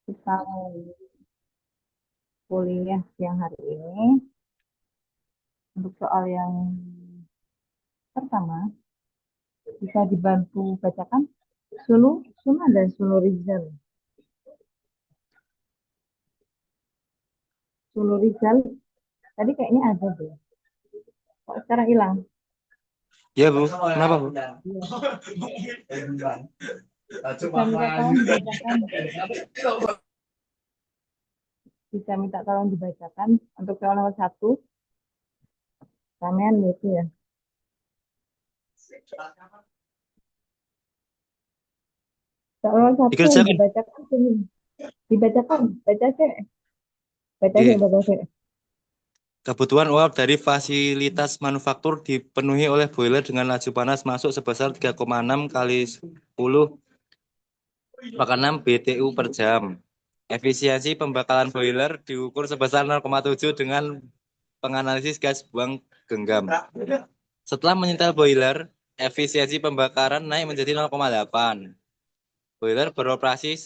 Kita kuliah siang hari ini untuk soal yang pertama bisa dibantu bacakan Sulu, Suna dan Sulu Rizal. Sulu Rizal tadi kayaknya ada deh. Kok sekarang hilang? Ya Bu, kenapa Bu? Iya. Bisa minta tolong dibacakan. Bisa minta tolong dibacakan untuk soal nomor satu. Ramean itu ya. Soal nomor satu Dikerjakan. dibacakan sini. Dibacakan, baca sih, baca sih, Oke. baca sih. Kebutuhan uap dari fasilitas manufaktur dipenuhi oleh boiler dengan laju panas masuk sebesar 3,6 kali 10 × 6 BTU per jam. Efisiensi pembakaran boiler diukur sebesar 0,7 dengan penganalisis gas buang genggam. Setelah menyetel boiler, efisiensi pembakaran naik menjadi 0,8. Boiler beroperasi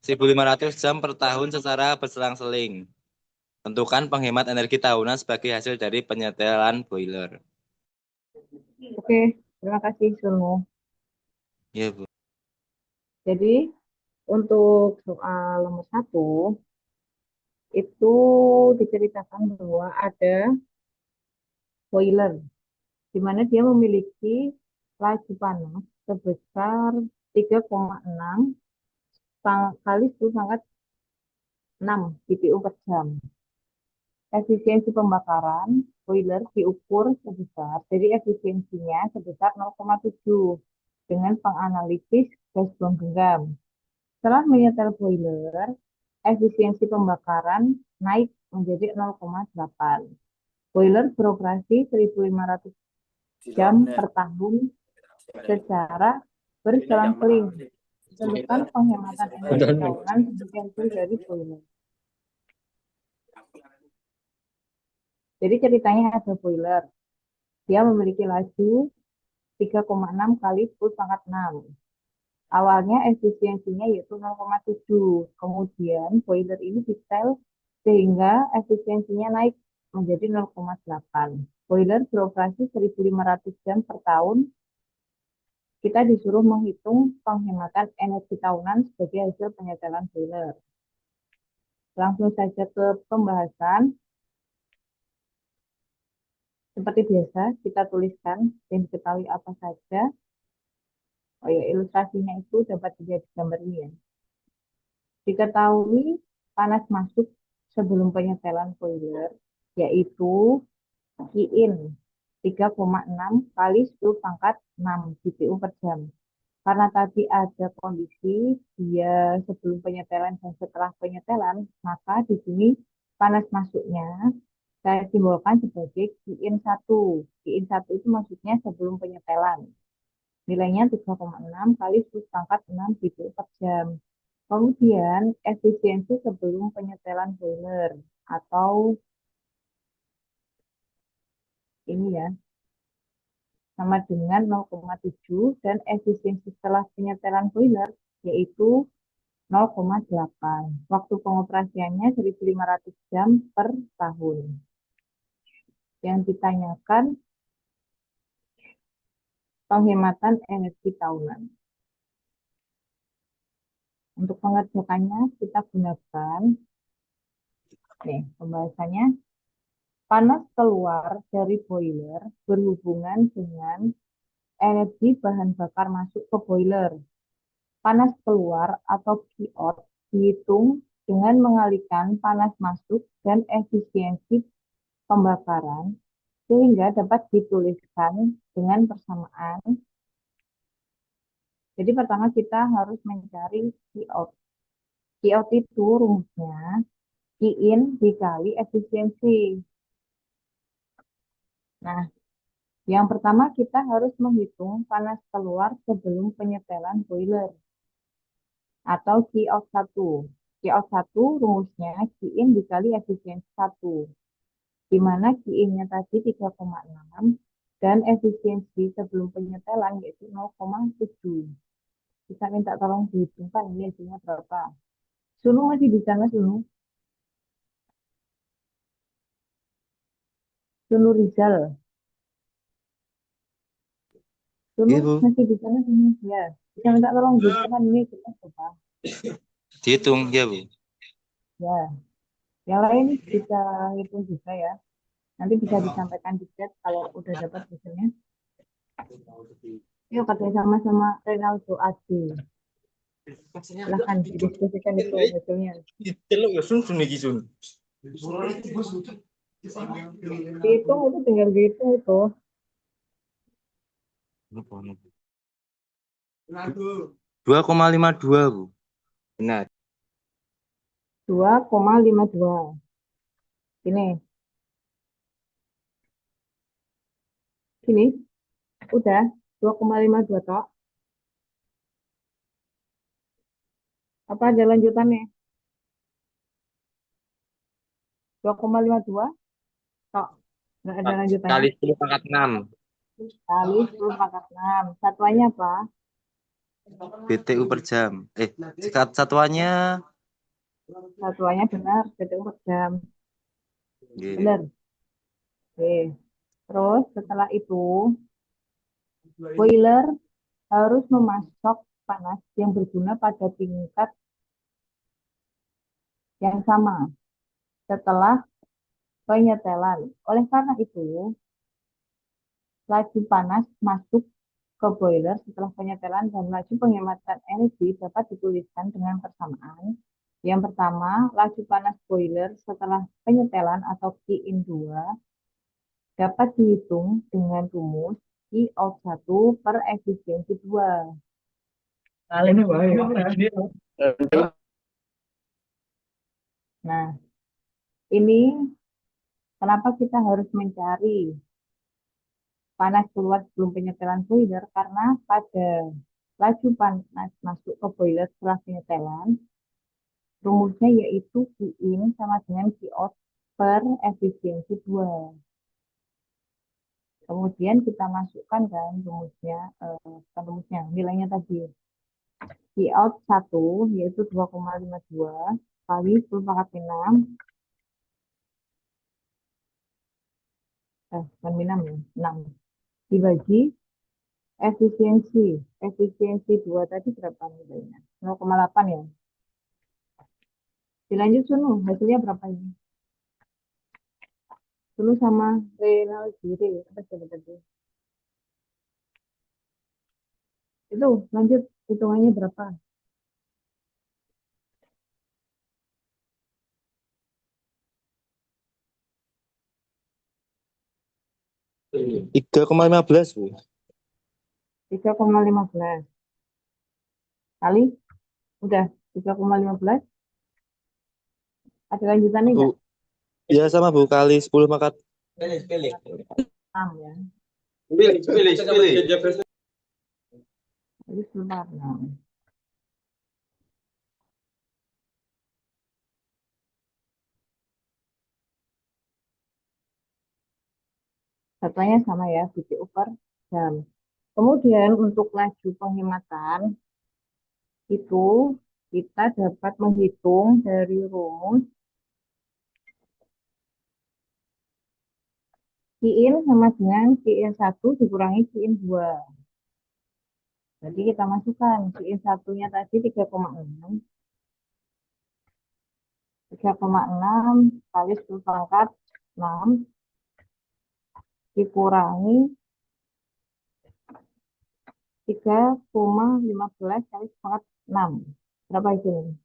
1.500 jam per tahun secara berselang-seling. Tentukan penghemat energi tahunan sebagai hasil dari penyetelan boiler. Oke, terima kasih Sulu. Ya, Bu. Jadi untuk soal nomor satu itu diceritakan bahwa ada boiler di mana dia memiliki laju panas sebesar 3,6 kali 10 pangkat 6 BTU per jam. Efisiensi pembakaran boiler diukur sebesar, jadi efisiensinya sebesar 0,7 dengan penganalisis gas buang genggam. Setelah menyetel boiler, efisiensi pembakaran naik menjadi 0,8. Boiler beroperasi 1.500 jam per tahun secara berselang-seling. Tentukan penghematan energi tahunan sebagai hasil dari boiler. Jadi ceritanya ada boiler. Dia memiliki laju 3,6 kali 10 pangkat 6. Awalnya efisiensinya yaitu 0,7. Kemudian boiler ini disetel sehingga efisiensinya naik menjadi 0,8. Boiler beroperasi 1.500 jam per tahun. Kita disuruh menghitung penghematan energi tahunan sebagai hasil penyetelan boiler. Langsung saja ke pembahasan. Seperti biasa, kita tuliskan dan diketahui apa saja. Oh ya, ilustrasinya itu dapat dilihat di gambar ini ya. Diketahui panas masuk sebelum penyetelan boiler, yaitu Qin 3,6 kali 10 pangkat 6 BTU per jam. Karena tadi ada kondisi dia sebelum penyetelan dan setelah penyetelan, maka di sini panas masuknya saya simbolkan sebagai Qin 1. Qin 1 itu maksudnya sebelum penyetelan. Nilainya 3,6 kali 10 pangkat 6 BTU per jam. Kemudian efisiensi sebelum penyetelan boiler atau ini ya sama dengan 0,7 dan efisiensi setelah penyetelan boiler yaitu 0,8. Waktu pengoperasiannya 1.500 jam per tahun. Yang ditanyakan penghematan energi tahunan. Untuk mengerjakannya kita gunakan pembahasannya panas keluar dari boiler berhubungan dengan energi bahan bakar masuk ke boiler. Panas keluar atau Q-out dihitung dengan mengalihkan panas masuk dan efisiensi pembakaran sehingga dapat dituliskan dengan persamaan. Jadi pertama kita harus mencari Q-out. Q-out itu rumusnya Q-in dikali efisiensi. Nah, yang pertama kita harus menghitung panas keluar sebelum penyetelan boiler atau Q-out 1. Q-out 1 rumusnya Q-in dikali efisiensi 1, di mana Q-in-nya tadi 3,6 dan efisiensi sebelum penyetelan yaitu 0,7. Bisa minta tolong dihitungkan ini hasilnya berapa. Sunu masih di sana, Sunu. Sunu Rizal. Sunu Ibu, masih di sana, Sunu. Ya. Bisa minta tolong dihitung ini kita coba. dihitung ya Bu. Ya. Yang lain bisa hitung juga ya. Nanti bisa disampaikan di chat kalau udah dapat hasilnya. Yuk kerja sama sama Renaldo Adi. Silahkan didiskusikan itu hasilnya. Celuk ya sun iki sun. Dihitung itu tinggal dihitung itu. 2,52 Bu. Benar. 2,52. Ini, sini, udah 2,52 toh. Apa ada lanjutannya? 2,52 toh. Nggak ada lanjutannya. Kali 10 pangkat 6. Kali 10 pangkat 6. Satuannya apa? BTU per jam. Satuannya Satuannya benar, PTU per jam. nggih. Benar. Oke. Terus setelah itu, boiler harus memasok panas yang berguna pada tingkat yang sama setelah penyetelan. Oleh karena itu, laju panas masuk ke boiler setelah penyetelan dan laju penghematan energi dapat dituliskan dengan persamaan. Yang pertama, laju panas boiler setelah penyetelan atau Q-in 2 dapat dihitung dengan rumus Q-out 1 per efisiensi 2. Nah, ini kenapa kita harus mencari panas keluar sebelum penyetelan boiler? Karena pada laju panas masuk ke boiler setelah penyetelan, rumusnya yaitu Q-in sama dengan Q-out per efisiensi 2. Kemudian kita masukkan kan rumusnya, bukan rumusnya, nilainya tadi. Q-out 1 yaitu 2,52 kali 10 pangkat 6, bukan 6 ya, 6. Dibagi efisiensi. Efisiensi 2 tadi berapa nilainya? 0,8 ya. Dilanjut Sunu, hasilnya berapa ini? Sunu sama Renaldi, apa coba tadi? Itu lanjut hitungannya berapa? 3,15 Bu. 3,15 kali, udah 3,15. Ada lanjutannya Bu. enggak? Ya sama Bu kali 10 pangkat 6 ya. Jadi sebentar. Nah, satunya sama ya, BTU per jam. Kemudian untuk laju penghematan itu kita dapat menghitung dari rumus Q-in sama dengan Q-in 1 dikurangi Q-in 2. Jadi kita masukkan Q-in satunya tadi 3,6. 3,6 kali 10 pangkat 6 dikurangi 3,15 kali 10 pangkat 6. Berapa itu?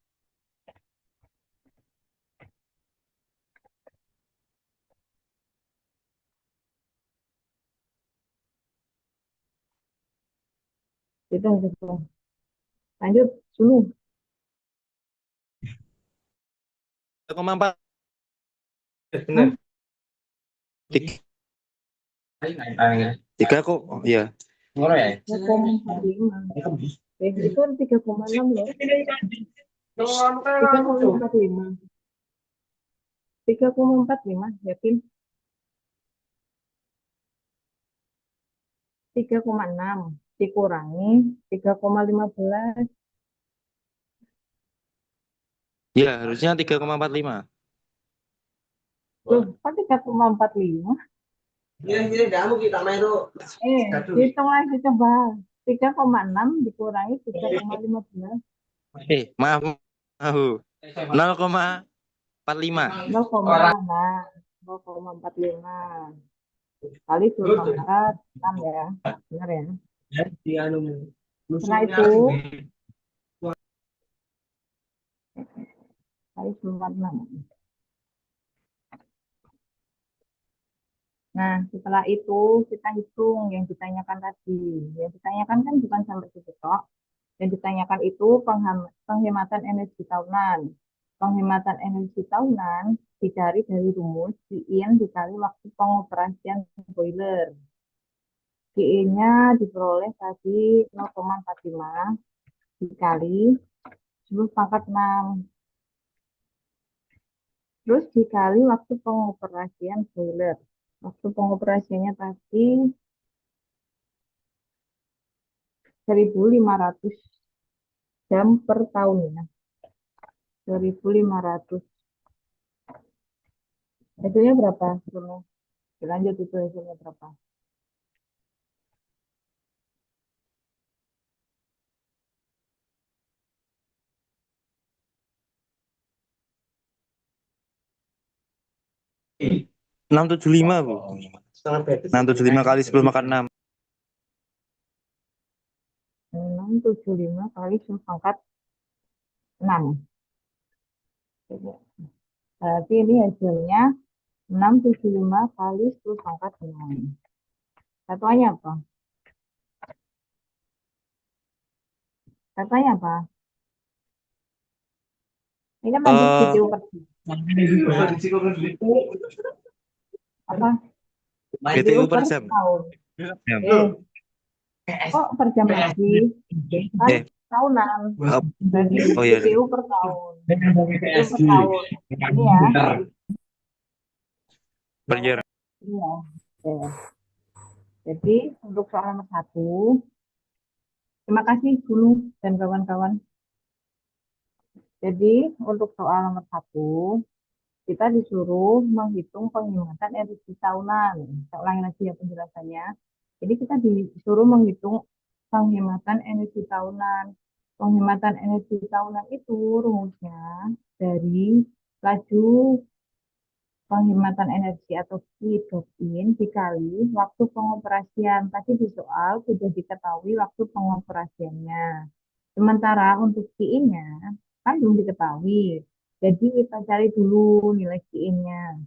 Hitung. Lanjut dulu. 3,4. Hah? Benar. 3 kok. Oh iya. 3,45. Itu 3,6 loh. 3,45. 3,45. Yakin? 3,6 dikurangi 3,15. Ya, harusnya 3,45. Loh, kok 3,45? Hitung lagi coba. 3,6 dikurangi 3,15. Maaf, maaf. 0,45. 0,45 kali 10 pangkat 6 ya. Benar ya. Setelah itu kali 10 pangkat 6. Nah, setelah itu kita hitung yang ditanyakan tadi. Yang ditanyakan kan bukan sampai situ tok. Yang ditanyakan itu penghematan energi tahunan. Penghematan energi tahunan dicari dari rumus Qin dikali waktu pengoperasian boiler. Qin-nya diperoleh tadi 0,45 dikali 10 pangkat 6. Terus dikali waktu pengoperasian boiler. Waktu pengoperasiannya tadi 1.500 jam per tahun ya. 1.500. Hasilnya berapa? Sebelum lanjut itu hasilnya berapa? 675, Bu. 675 kali 10 makan 6. 675 kali 10 pangkat 6. Berarti ini hasilnya 675 kali 10 pangkat 6. Satuannya apa? Satuannya apa? Ini kan lanjut Eh, BTU per jam. Apa? BTU BTU per per jam. tahun. Ya. Kok per jam lagi? Kan Eh, tahunan. oh, Berarti oh iya. BTU per tahun. BTU per tahun. Ini ya. Per year. Iya. Oke. Jadi untuk soal nomor 1, terima kasih dulu dan kawan-kawan. Jadi untuk soal nomor 1, kita disuruh menghitung penghematan energi tahunan. Saya ulangi lagi ya penjelasannya. Jadi kita disuruh menghitung penghematan energi tahunan. Penghematan energi tahunan itu rumusnya dari laju penghematan energi atau Q dot in dikali waktu pengoperasian. Tadi di soal sudah diketahui waktu pengoperasiannya. Sementara untuk Qin-nya kan belum diketahui. Jadi kita cari dulu nilai Qin-nya.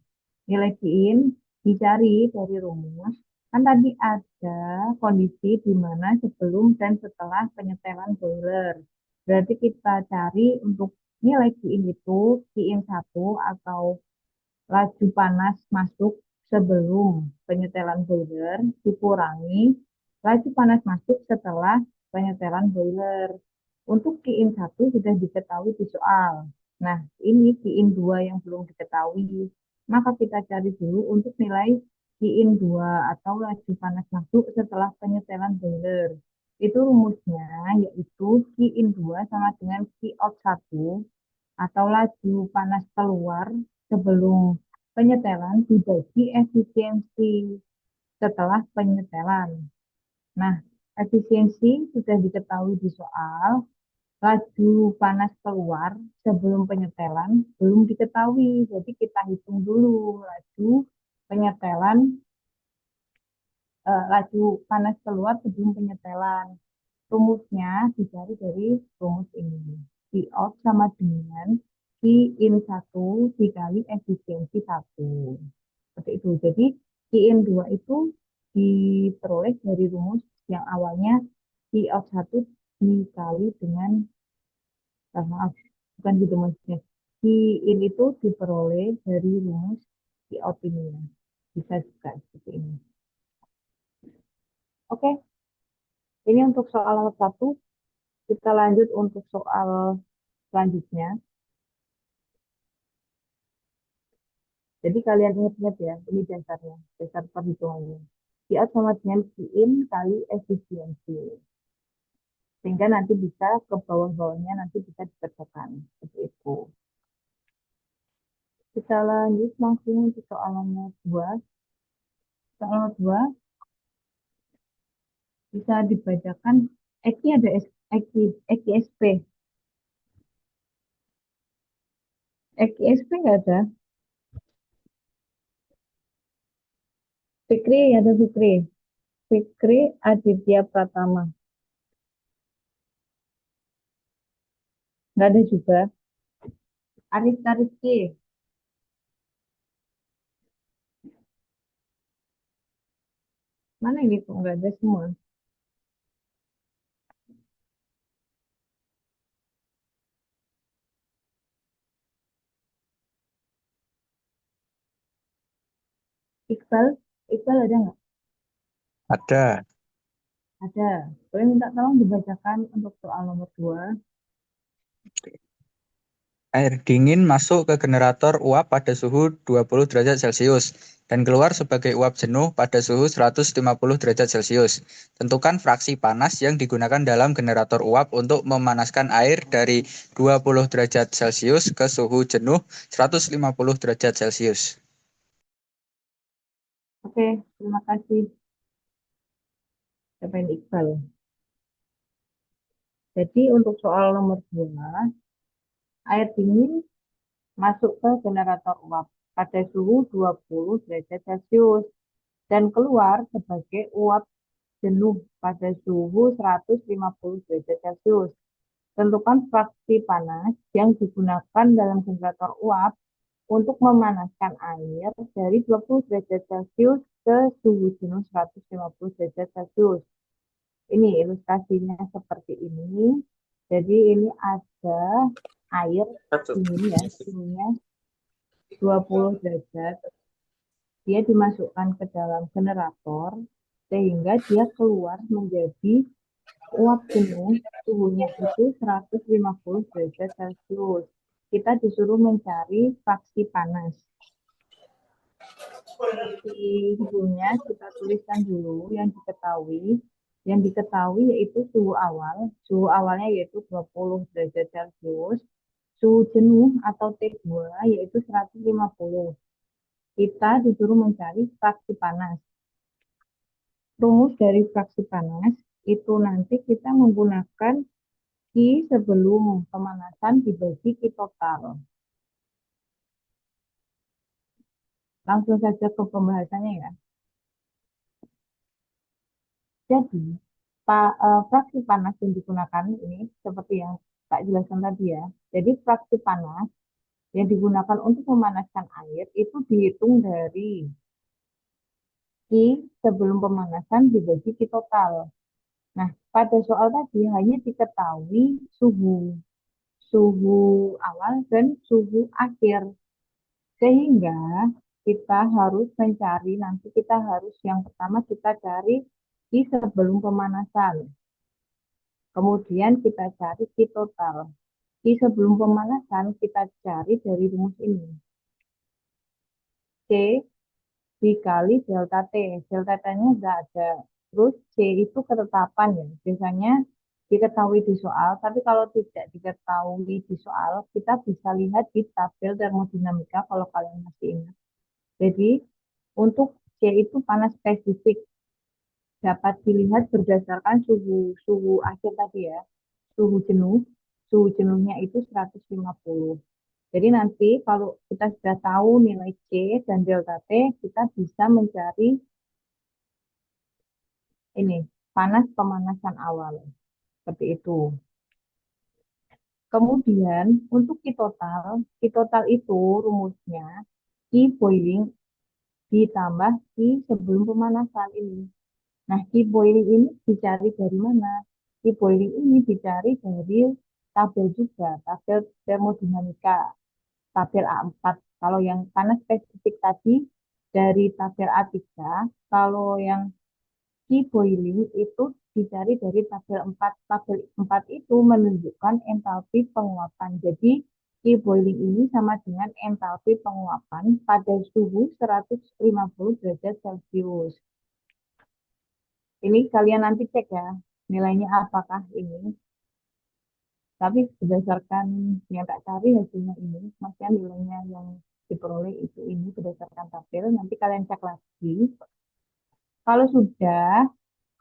Nilai Qin dicari dari rumus. Kan tadi ada kondisi di mana sebelum dan setelah penyetelan boiler. Berarti kita cari untuk nilai Qin itu Qin 1 atau laju panas masuk sebelum penyetelan boiler dikurangi laju panas masuk setelah penyetelan boiler. Untuk Qin 1 sudah diketahui di soal. Nah, ini Qin 2 yang belum diketahui. Maka kita cari dulu untuk nilai Qin 2 atau laju panas masuk setelah penyetelan boiler. Itu rumusnya yaitu Qin 2 sama dengan Q out 1 atau laju panas keluar sebelum penyetelan dibagi efisiensi setelah penyetelan. Nah, efisiensi sudah diketahui di soal, laju panas keluar sebelum penyetelan belum diketahui. Jadi kita hitung dulu penyetelan, laju panas keluar sebelum penyetelan. Rumusnya dicari dari rumus ini. Q out sama dengan Q in 1 dikali efisiensi 1. Seperti itu. Jadi Q in 2 itu diperoleh dari rumus yang awalnya Q out 1 dikali dengan, maaf, bukan gitu maksudnya. Q in itu diperoleh dari rumus Q out ini ya. Bisa juga seperti ini. Oke, ini untuk soal nomor 1. Kita lanjut untuk soal selanjutnya. Jadi kalian ingat-ingat ya, ini dasarnya, dasar perhitungannya. Qi sama dengan Qin kali efisiensi. Sehingga nanti bisa ke bawah-bawahnya nanti bisa dikerjakan. Seperti itu. Kita lanjut langsung untuk soal nomor 2. Soal nomor 2 bisa dibacakan Eki ada Eki SP. Eki SP nggak ada. Fikri ada Fikri. Fikri Aditya Pratama. Nggak ada juga. Arif Tarifki. Mana ini kok nggak ada semua? Iqbal. Iqbal ada nggak? Ada. Ada. Boleh minta tolong dibacakan untuk soal nomor 2. Air dingin masuk ke generator uap pada suhu 20 derajat Celcius dan keluar sebagai uap jenuh pada suhu 150 derajat Celcius. Tentukan fraksi panas yang digunakan dalam generator uap untuk memanaskan air dari 20 derajat Celcius ke suhu jenuh 150 derajat Celcius. Oke, terima kasih. Siapa ini Iqbal? Jadi untuk soal nomor 2, air dingin masuk ke generator uap pada suhu 20 derajat Celcius dan keluar sebagai uap jenuh pada suhu 150 derajat Celcius. Tentukan fraksi panas yang digunakan dalam generator uap untuk memanaskan air dari 20 derajat Celcius ke suhu jenuh 150 derajat Celcius. Ini ilustrasinya seperti ini. Jadi ini ada air dingin ya, suhunya 20 derajat. Dia dimasukkan ke dalam generator sehingga dia keluar menjadi uap jenuh, suhunya itu 150 derajat Celcius. Kita disuruh mencari fraksi panas. Fraksi suhunya kita tuliskan dulu yang diketahui. Yang diketahui yaitu suhu awal. Suhu awalnya yaitu 20 derajat Celcius. Suhu jenuh atau T2 yaitu 150. Kita disuruh mencari fraksi panas. Rumus dari fraksi panas itu nanti kita menggunakan Q sebelum pemanasan dibagi Q total. Langsung saja ke pembahasannya ya. Jadi, fraksi panas yang digunakan ini seperti yang tak jelaskan tadi ya. Jadi, fraksi panas yang digunakan untuk memanaskan air itu dihitung dari Q sebelum pemanasan dibagi Q total. Nah, pada soal tadi hanya diketahui suhu awal dan suhu akhir. Sehingga kita harus mencari, nanti kita harus yang pertama kita cari Q sebelum pemanasan. Kemudian kita cari Q total. Q sebelum pemanasan kita cari dari rumus ini. C dikali delta T. Delta T-nya sudah ada. Terus C itu ketetapan ya. Biasanya diketahui di soal, tapi kalau tidak diketahui di soal, kita bisa lihat di tabel termodinamika kalau kalian masih ingat. Jadi, untuk C itu panas spesifik dapat dilihat berdasarkan suhu akhir tadi ya. Suhu jenuh, suhu jenuhnya itu 150. Jadi nanti kalau kita sudah tahu nilai C dan delta T, kita bisa mencari ini panas pemanasan awal. Seperti itu. Kemudian untuk Q total itu rumusnya Q boiling ditambah Q sebelum pemanasan ini. Nah, Q boiling ini dicari dari mana? Q boiling ini dicari dari tabel juga, tabel termodinamika, tabel A4. Kalau yang panas spesifik tadi dari tabel A3, kalau yang Q boiling itu dicari dari tabel 4. Tabel 4 itu menunjukkan entalpi penguapan. Jadi, Q boiling ini sama dengan entalpi penguapan pada suhu 150 derajat Celcius. Ini kalian nanti cek ya, nilainya apakah ini. Tapi berdasarkan yang tak cari hasilnya ini, maksudnya nilainya yang diperoleh itu ini berdasarkan tabel. Nanti kalian cek lagi. Kalau sudah,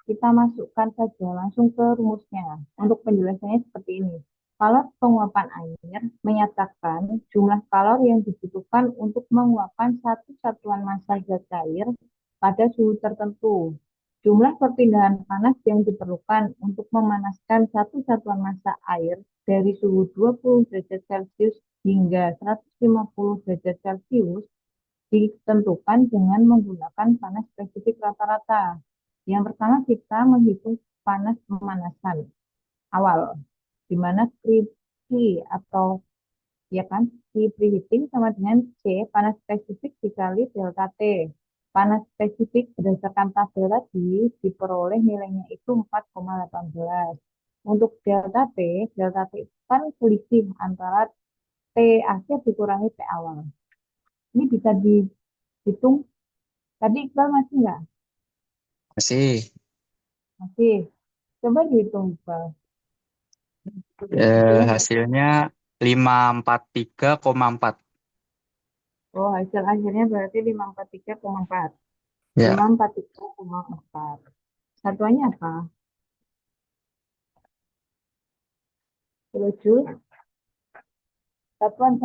kita masukkan saja langsung ke rumusnya. Untuk penjelasannya seperti ini. Kalau penguapan air menyatakan jumlah kalori yang dibutuhkan untuk menguapkan satu satuan massa zat cair pada suhu tertentu. Jumlah perpindahan panas yang diperlukan untuk memanaskan satu satuan massa air dari suhu 20 derajat Celcius hingga 150 derajat Celcius ditentukan dengan menggunakan panas spesifik rata-rata. Yang pertama kita menghitung panas pemanasan awal, di mana Q atau ya kan Q preheating sama dengan C panas spesifik dikali delta T. Panas spesifik berdasarkan tabel tadi diperoleh nilainya itu 4,18. Untuk delta T itu kan selisih antara T akhir dikurangi T awal. Ini bisa dihitung. Tadi Iqbal masih nggak? Masih. Masih. Coba dihitung Iqbal. Hasilnya berapa? Hasilnya 543,4. Oh, hasil akhirnya berarti 543,4. Ya. 543,4. Satuannya apa? Kilojoule. Satuan.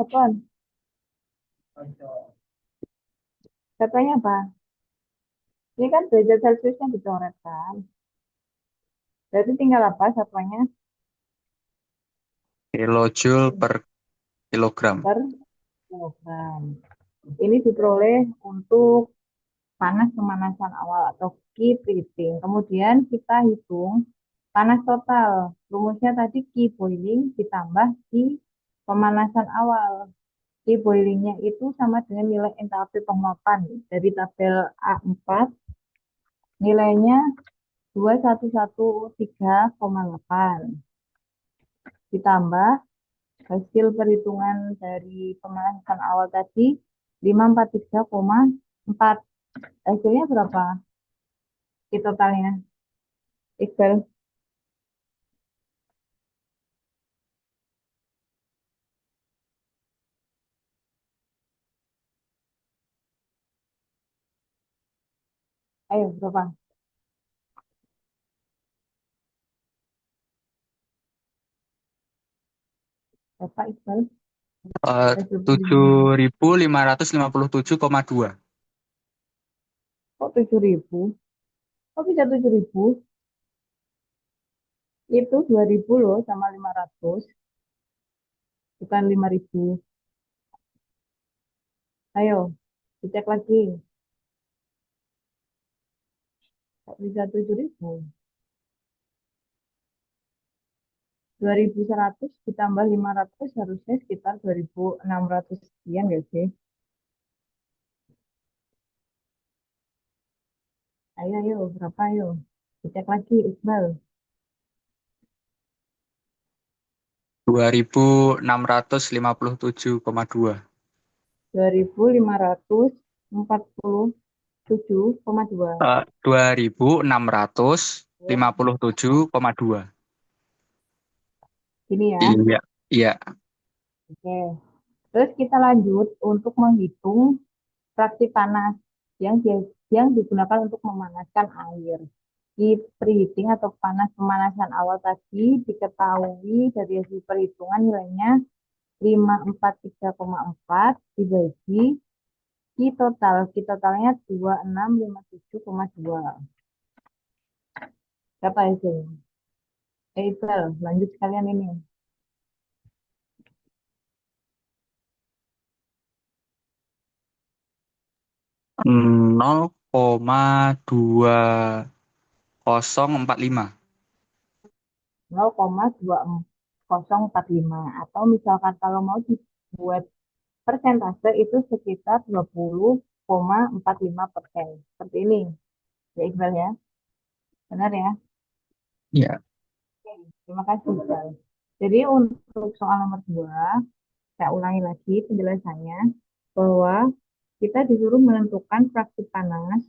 Satuannya apa? Ini kan derajat Celciusnya dicoret kan. Berarti tinggal apa satuannya? Kilojoule per kilogram. Per kilogram. Ini diperoleh untuk panas pemanasan awal atau Q preheating. Kemudian kita hitung panas total. Rumusnya tadi Q boiling ditambah Q pemanasan awal. Q boilingnya itu sama dengan nilai entalpi penguapan. Dari tabel A4 nilainya 2113,8. Ditambah hasil perhitungan dari pemanasan awal tadi 543,4. Hasilnya berapa? Di totalnya. Iqbal. Ayo, berapa? Berapa, Iqbal? Hasil perhitungan. 7.557,2. Kok 7.000? Kok bisa 7.000? Itu 2.000 loh sama 500. Bukan 5.000. Ayo, dicek lagi. Kok bisa 7.000? 2.100 ditambah 500 harusnya sekitar 2.600 sekian gak sih? Ayo, berapa ayo? Dicek lagi, Iqbal. 2.657,2. 2.547,2. 2.657,2. Ini ya. Iya, iya. Oke. Terus kita lanjut untuk menghitung fraksi panas yang digunakan untuk memanaskan air. Di preheating atau panas pemanasan awal tadi diketahui dari hasil perhitungan nilainya 543,4 dibagi Q totalnya 2657,2. Berapa hasilnya? Iqbal, lanjut sekalian ini. Nol koma 2045. 0,2045 atau misalkan kalau mau dibuat persentase itu sekitar 20,45%. Seperti ini. Ya Iqbal ya. Benar ya? Ya. Oke, terima kasih Iqbal. Jadi untuk soal nomor 2, saya ulangi lagi penjelasannya bahwa kita disuruh menentukan fraksi panas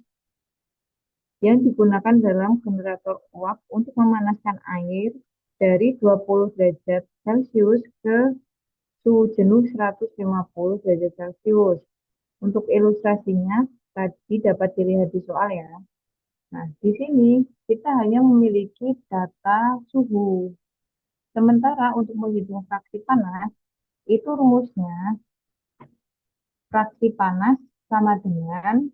yang digunakan dalam generator uap untuk memanaskan air dari 20 derajat Celcius ke suhu jenuh 150 derajat Celcius. Untuk ilustrasinya tadi dapat dilihat di soal ya. Nah, di sini kita hanya memiliki data suhu. Sementara untuk menghitung fraksi panas, itu rumusnya fraksi panas sama dengan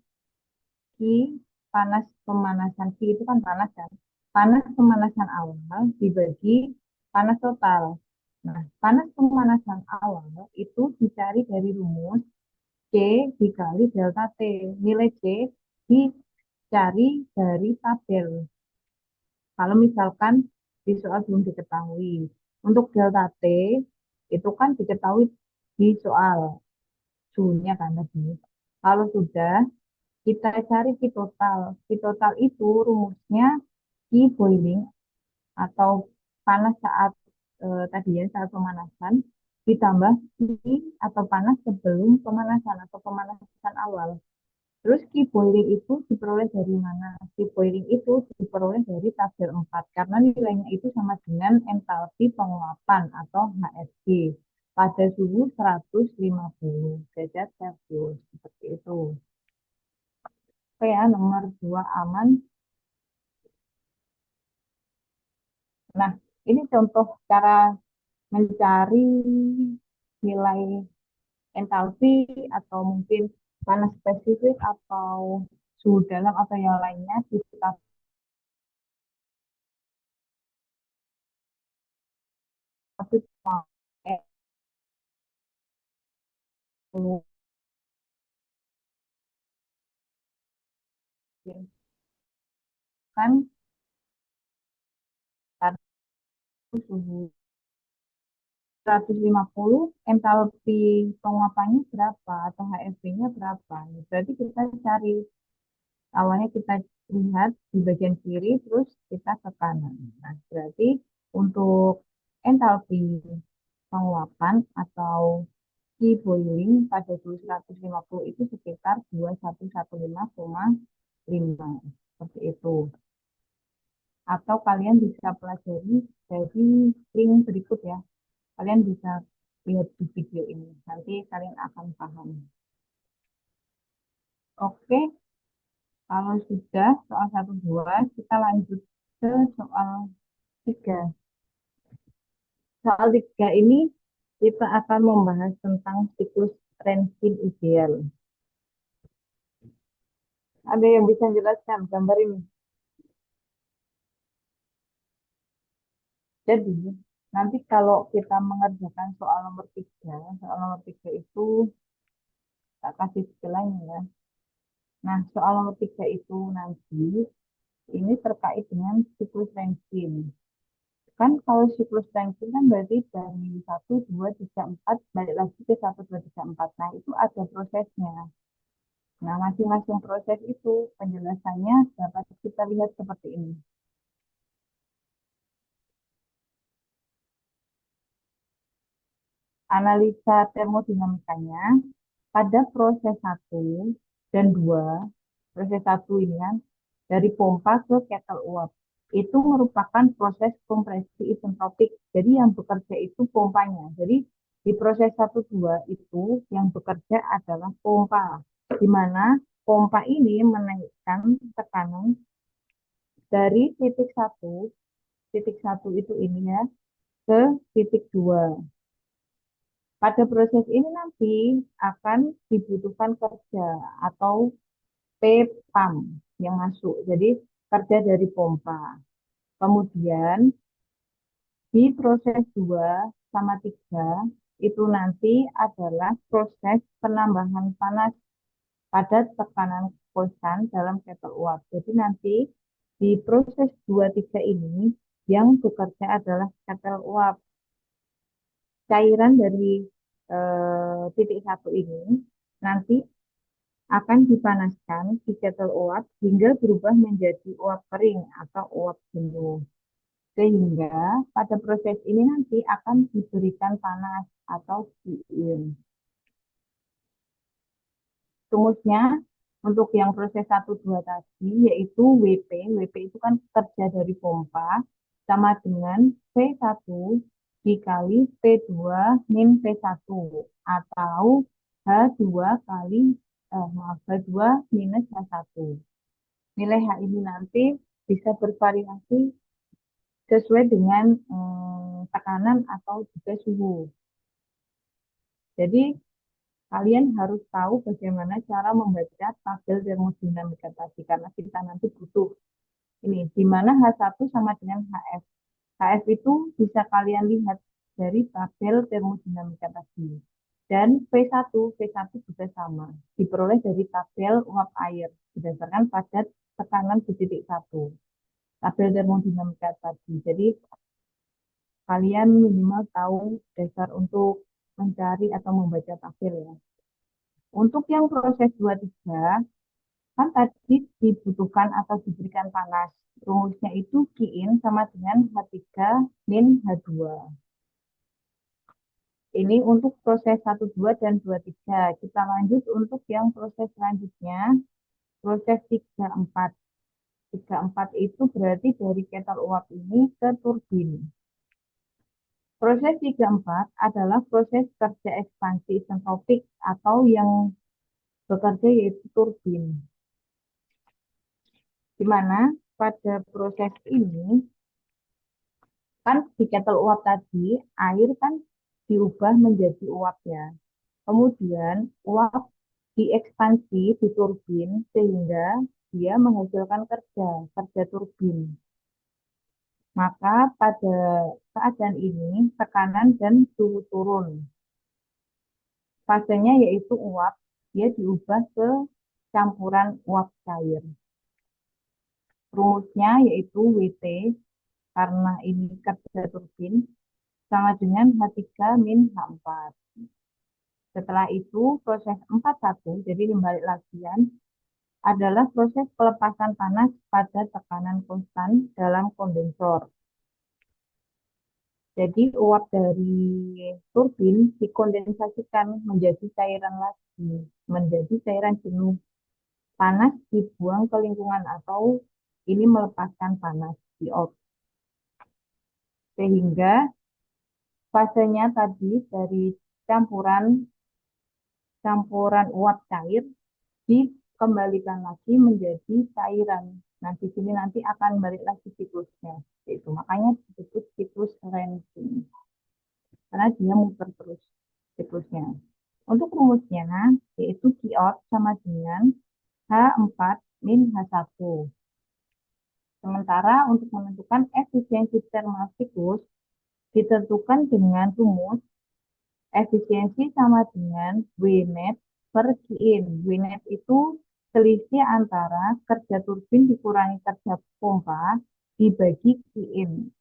Q panas pemanasan. Q itu kan panas kan. Panas pemanasan awal dibagi panas total. Nah, panas pemanasan awal itu dicari dari rumus C dikali delta T. Nilai C dicari dari tabel. Kalau misalkan di soal belum diketahui. Untuk delta T itu kan diketahui di soal suhunya kan tadi. Kalau sudah, kita cari Q total. Q total itu rumusnya Q boiling atau panas saat tadi ya saat pemanasan ditambah Q atau panas sebelum pemanasan atau pemanasan awal. Terus Q boiling itu diperoleh dari mana? Q boiling itu diperoleh dari tabel 4 karena nilainya itu sama dengan entalpi penguapan atau HSG pada suhu 150 derajat Celcius seperti itu. Oke ya, nomor 2 aman. Nah, ini contoh cara mencari nilai entalpi atau mungkin panas spesifik atau suhu dalam atau yang lainnya di sekitar tapi kan suhu 150 entalpi penguapannya berapa atau HFP-nya berapa. Berarti kita cari awalnya kita lihat di bagian kiri terus kita ke kanan. Nah, berarti untuk entalpi penguapan atau Q boiling pada suhu 150 itu sekitar 2115,5 seperti itu. Atau kalian bisa pelajari dari link berikut ya. Kalian bisa lihat di video ini. Nanti kalian akan paham. Oke, kalau sudah soal 1, 2, kita lanjut ke soal 3. Soal 3 ini kita akan membahas tentang siklus Rankine ideal. Ada yang bisa jelaskan gambar ini? Jadi, nanti kalau kita mengerjakan soal nomor 3, soal nomor 3 itu tak kasih istilahnya ya. Nah, soal nomor 3 itu nanti ini terkait dengan siklus Rankine. Kan kalau siklus Rankine kan berarti dari 1, 2, 3, 4, balik lagi ke 1, 2, 3, 4. Nah, itu ada prosesnya. Nah, masing-masing proses itu penjelasannya dapat kita lihat seperti ini. Analisa termodinamikanya pada proses 1 dan 2, proses 1 ini kan, dari pompa ke kettle uap. Itu merupakan proses kompresi isentropik. Jadi yang bekerja itu pompanya. Jadi di proses 1, 2 itu yang bekerja adalah pompa. Di mana pompa ini menaikkan tekanan dari titik satu itu ini ya, ke titik 2. Pada proses ini nanti akan dibutuhkan kerja atau P-pump yang masuk. Jadi kerja dari pompa. Kemudian di proses 2 sama 3 itu nanti adalah proses penambahan panas pada tekanan konstan dalam kettle uap. Jadi nanti di proses 2, 3 ini yang bekerja adalah kettle uap. Cairan dari titik 1 ini nanti akan dipanaskan di kettle uap hingga berubah menjadi uap kering atau uap jenuh. Sehingga pada proses ini nanti akan diberikan panas atau kiin. Rumusnya untuk yang proses 1, 2 tadi yaitu WP. WP itu kan kerja dari pompa sama dengan V1 dikali P2 min P1 atau H2 kali maaf H2 minus H1. Nilai H ini nanti bisa bervariasi sesuai dengan tekanan atau juga suhu. Jadi kalian harus tahu bagaimana cara membaca tabel termodinamika tadi karena kita nanti butuh ini di mana H1 sama dengan HF. HF itu bisa kalian lihat dari tabel termodinamika tadi. Dan V1 juga sama, diperoleh dari tabel uap air berdasarkan pada tekanan di titik 1. Tabel termodinamika tadi. Jadi kalian minimal tahu dasar untuk mencari atau membaca tabel ya. Untuk yang proses 2-3, kan tadi dibutuhkan atau diberikan panas. Rumusnya itu Qin sama dengan H3 min H2. Ini untuk proses 1-2 dan 2-3. Kita lanjut untuk yang proses selanjutnya, proses 3-4. 3-4 itu berarti dari kettle uap ini ke turbin. Proses 3-4 adalah proses kerja ekspansi isentropik atau yang bekerja yaitu turbin. Di mana pada proses ini kan di kettle uap tadi air kan diubah menjadi uap ya. Kemudian uap diekspansi di turbin sehingga dia menghasilkan kerja turbin. Maka pada keadaan ini tekanan dan suhu turun. Fasenya yaitu uap, dia diubah ke campuran uap cair. Rumusnya yaitu WT, karena ini kerja turbin, sama dengan H3 min H4. Setelah itu proses 4-1, jadi kembali lagian, adalah proses pelepasan panas pada tekanan konstan dalam kondensor. Jadi uap dari turbin dikondensasikan menjadi cairan lagi, menjadi cairan jenuh. Panas dibuang ke lingkungan atau ini melepaskan panas di out. Sehingga fasenya tadi dari campuran uap cair dikembalikan lagi menjadi cairan. Nah, di sini nanti akan balik lagi siklusnya. Itu makanya disebut siklus Rankine. Karena dia muter terus siklusnya. Untuk rumusnya, yaitu Q-out sama dengan H4 min H1. Sementara untuk menentukan efisiensi thermal siklus, ditentukan dengan rumus efisiensi sama dengan Wnet per Qin. Wnet itu selisih antara kerja turbin dikurangi kerja pompa dibagi Qin.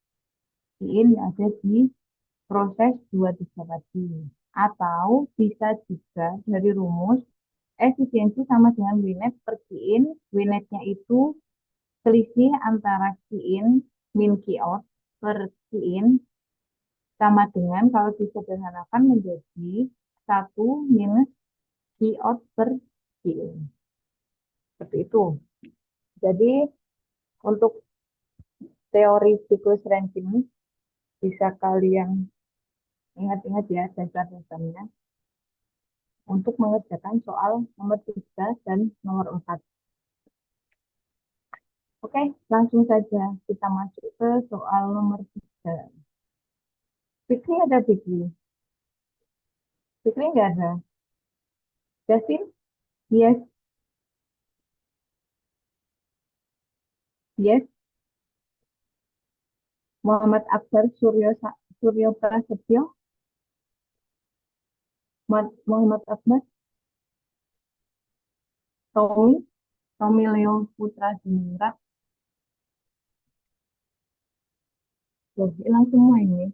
Qin yang ada di proses 2-3 tadi. Atau bisa juga dari rumus efisiensi sama dengan Wnet per Qin. Wnetnya itu selisih antara Qin min Qout per Qin sama dengan kalau disederhanakan menjadi 1 minus Qout per Qin. Seperti itu. Jadi untuk teori siklus Rankine bisa kalian ingat-ingat ya dasar-dasarnya untuk mengerjakan soal nomor 3 dan nomor 4. Oke, langsung saja kita masuk ke soal nomor 3. Fikri ada Fikri? Fikri nggak ada? Justin? Yes. Yes. Muhammad Akbar Suryo Prasetyo? Muhammad Akbar? Tommy Leo Putra Diningrat? Loh, hilang semua ini.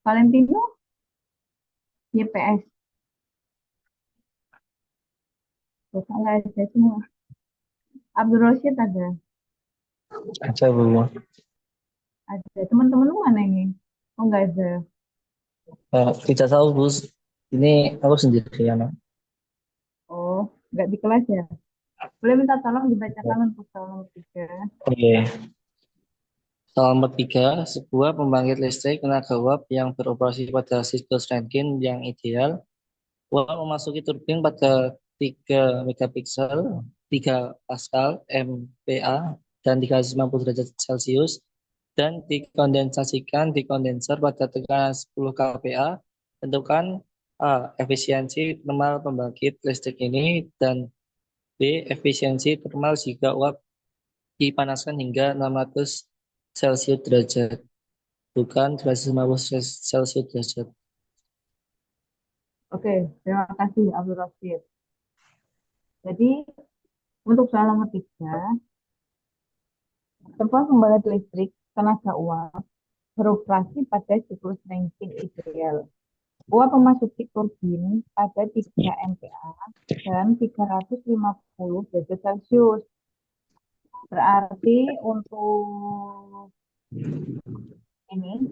Valentino? YPS? Loh, salah ada semua. Abdul Rosyid ada? Ada Bu. Ada. Teman-teman lu mana ini? Oh, nggak ada. Tidak tahu Bu. Ini aku sendirian. Oh, nggak di kelas ya? Boleh minta tolong dibacakan untuk soal nomor 3. Oke. Soal nomor 3, sebuah pembangkit listrik tenaga uap yang beroperasi pada siklus Rankine yang ideal. Uap memasuki turbin pada 3 megapiksel, 3 Pascal MPa, dan 350 derajat Celcius, dan dikondensasikan di kondenser pada tekanan 10 kPa. Tentukan A. Efisiensi termal pembangkit listrik ini, dan B. Efisiensi termal jika uap dipanaskan hingga 600 Celcius derajat, bukan 350 Celcius derajat. Oke, terima kasih Abdul Rasid. Jadi untuk soal nomor 3, sebuah pembangkit listrik tenaga uap beroperasi pada siklus Rankine ideal. Uap memasuki turbin pada 3 MPa dan 350 derajat Celcius. Berarti untuk ini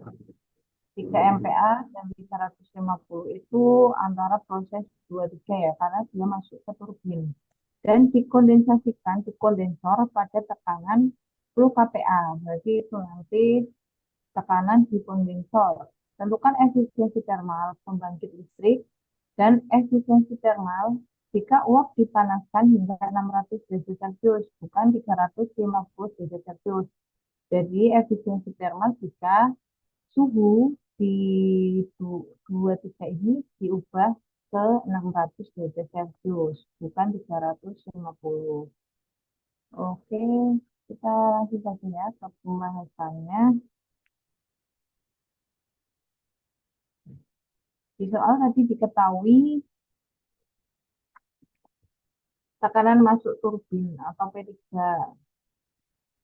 3 MPa dan 350 itu antara proses 2-3 ya, karena dia masuk ke turbin. Dan dikondensasikan di kondensor pada tekanan 10 kPa. Berarti itu nanti tekanan di kondensor. Tentukan efisiensi termal pembangkit listrik dan efisiensi termal jika uap dipanaskan hingga 600 derajat Celcius, bukan 350 derajat Celcius. Jadi efisiensi termal jika suhu di 23 ini diubah ke 600 derajat Celcius, bukan 350. Oke, kita langsung saja ya ke pembahasannya. Di soal tadi diketahui tekanan masuk turbin atau P3.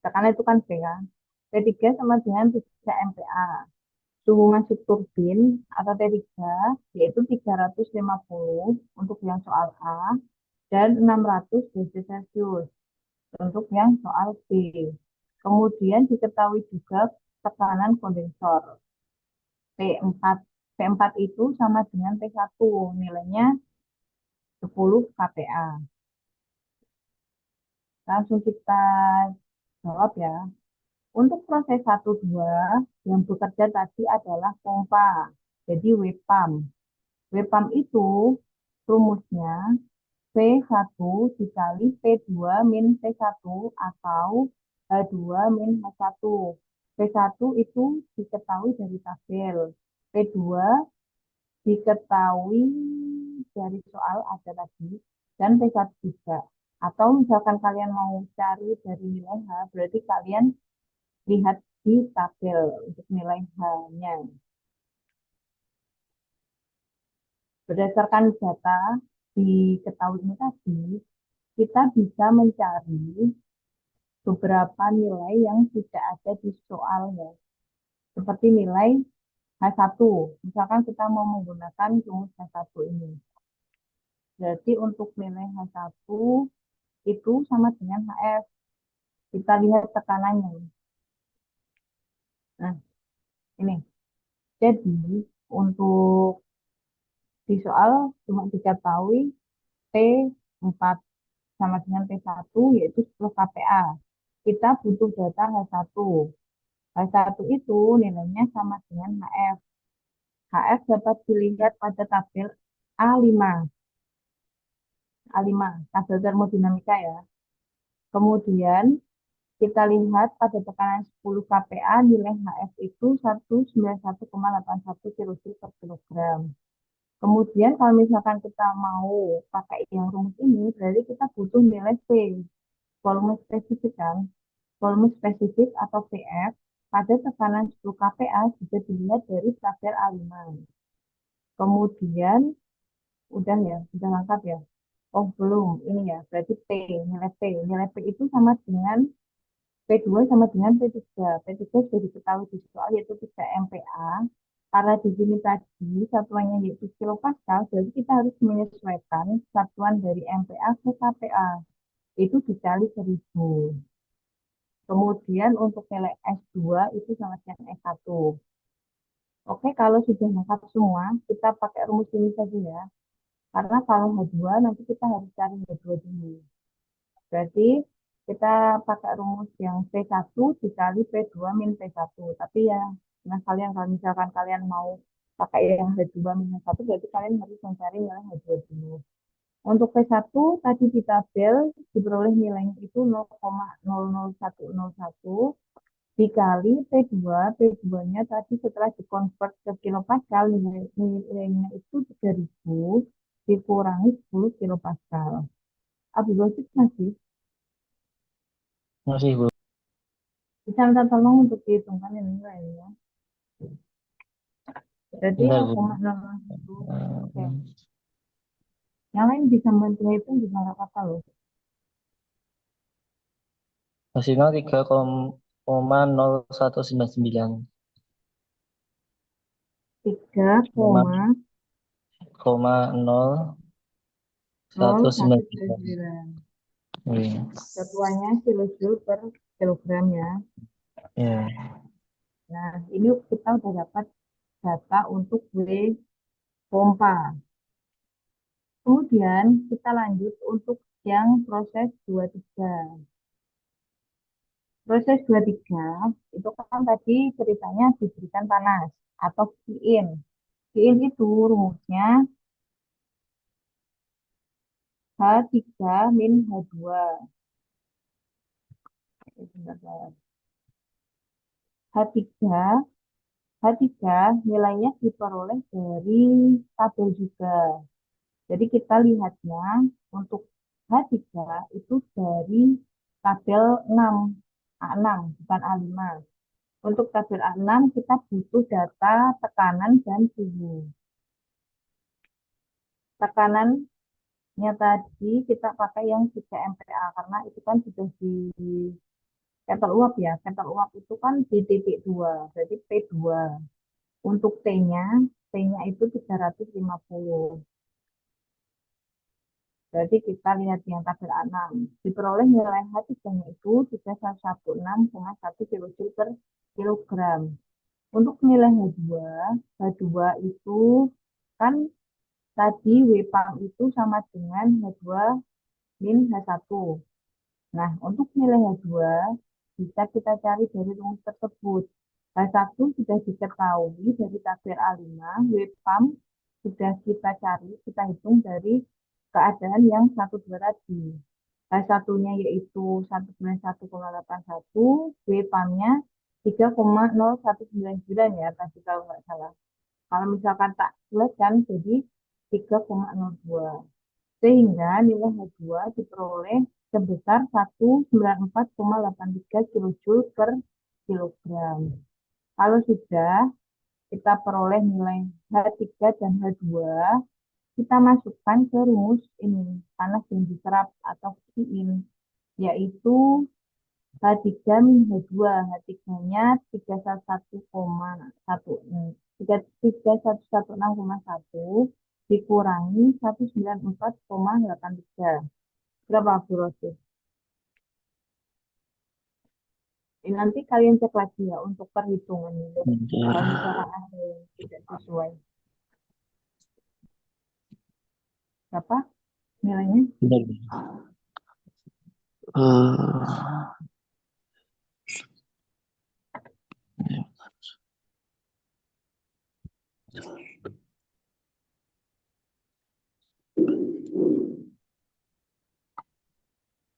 Tekanan itu kan P kan. P3 sama dengan 3 MPa. Suhu masuk turbin atau T3 yaitu 350 untuk yang soal A dan 600 derajat Celcius untuk yang soal B. Kemudian diketahui juga tekanan kondensor P4. P4 itu sama dengan P1, nilainya 10 kPa. Langsung kita jawab ya. Untuk proses 1-2 yang bekerja tadi adalah pompa, jadi WPAM. WPAM itu rumusnya P1 dikali P2 min P1 atau H2 min H1. P1 itu diketahui dari tabel. P2 diketahui dari soal ada tadi. Dan P1 juga. Atau misalkan kalian mau cari dari nilai H, berarti kalian lihat di tabel untuk nilai H-nya. Berdasarkan data diketahui ini tadi, kita bisa mencari beberapa nilai yang tidak ada di soalnya. Seperti nilai H1. Misalkan kita mau menggunakan rumus H1 ini. Jadi untuk nilai H1 itu sama dengan HF. Kita lihat tekanannya. Nah, ini. Jadi untuk di soal cuma diketahui P4 sama dengan P1 yaitu 10 kPa. Kita butuh data H1. H1 itu nilainya sama dengan HF. HF dapat dilihat pada tabel A5. A5, tabel termodinamika ya. Kemudian kita lihat pada tekanan 10 kPa nilai HF itu 191,81 kJ per kilogram. Kemudian kalau misalkan kita mau pakai yang rumus ini, berarti kita butuh nilai P, volume spesifik kan. Volume spesifik atau PF pada tekanan 10 kPa bisa dilihat dari tabel A5. Kemudian, udah ya, sudah lengkap ya. Oh, belum. Ini ya, berarti P, nilai P. Nilai P itu sama dengan P2 sama dengan P3. P3 sudah diketahui di soal yaitu 3 MPa. Karena di sini tadi satuannya yaitu kilopascal, jadi kita harus menyesuaikan satuan dari MPa ke kPa. Itu dikali 1000. Kemudian untuk nilai S2 itu sama dengan S1. Oke, kalau sudah lengkap semua, kita pakai rumus ini saja ya. Karena kalau H2 nanti kita harus cari H2 dulu. Berarti kita pakai rumus yang P1 dikali P2 min P1. Tapi ya, nah kalian kalau misalkan kalian mau pakai yang H2 minus 1, berarti kalian harus mencari nilai H2 dulu. Untuk P1 tadi di tabel diperoleh nilainya itu 0,00101 dikali P2. P2-nya tadi setelah dikonvert ke kilopascal, nilainya itu 3000 dikurangi 10 kilopascal. Abdul Basit masih Masih, Bu. bisa minta tolong untuk dihitungkan ini nilainya. Berarti Bentar, Bu. 0,001. Oke. Eh, Yang lain bisa bantu hitung juga nggak apa-apa loh. Hasilnya 3,0199. 3, Koma koma nol satu sembilan sembilan. 0,199. Iya. Satuannya kilojoule per kilogram ya. Ya. Nah, ini kita udah dapat data untuk W pompa. Kemudian kita lanjut untuk yang proses 23. Proses 23 itu kan tadi ceritanya diberikan panas atau Qin. Qin itu rumusnya H3 min H2. H3, H3 nilainya diperoleh dari tabel juga. Jadi kita lihatnya untuk H3 itu dari tabel 6, A6 bukan A5. Untuk tabel A6 kita butuh data tekanan dan suhu. Tekanannya tadi kita pakai yang 3 MPa karena itu kan sudah di kettle uap ya. Kettle uap itu kan di titik 2, berarti P2. Untuk T-nya itu 350. Berarti kita lihat yang tabel A6. Diperoleh nilai H3-nya itu 3116,1 kilojoule per kilogram. Untuk nilai H2 itu kan tadi WPAM itu sama dengan H2 min H1. Nah, untuk nilai H2 bisa kita cari dari rumus tersebut. H1 sudah diketahui dari tabel A5, WPAM sudah kita cari, kita hitung dari keadaan yang 12 tadi. H1-nya yaitu 191,81, WPAM-nya 3,0199 ya, tadi kalau nggak salah. Kalau misalkan tak tuliskan jadi 3,02. Sehingga nilai H2 diperoleh sebesar 194,83 kilojoule per kilogram. Kalau sudah kita peroleh nilai H3 dan H2, kita masukkan ke rumus ini, panas yang diserap atau Qin, yaitu H3 min H2. H3-nya 311,1 dikurangi 194,83. Berapa Bro? Ini nanti kalian cek lagi ya untuk perhitungan ini. Kalau Bentar. misalkan ada yang tidak sesuai. Berapa nilainya? Bentar. Eh,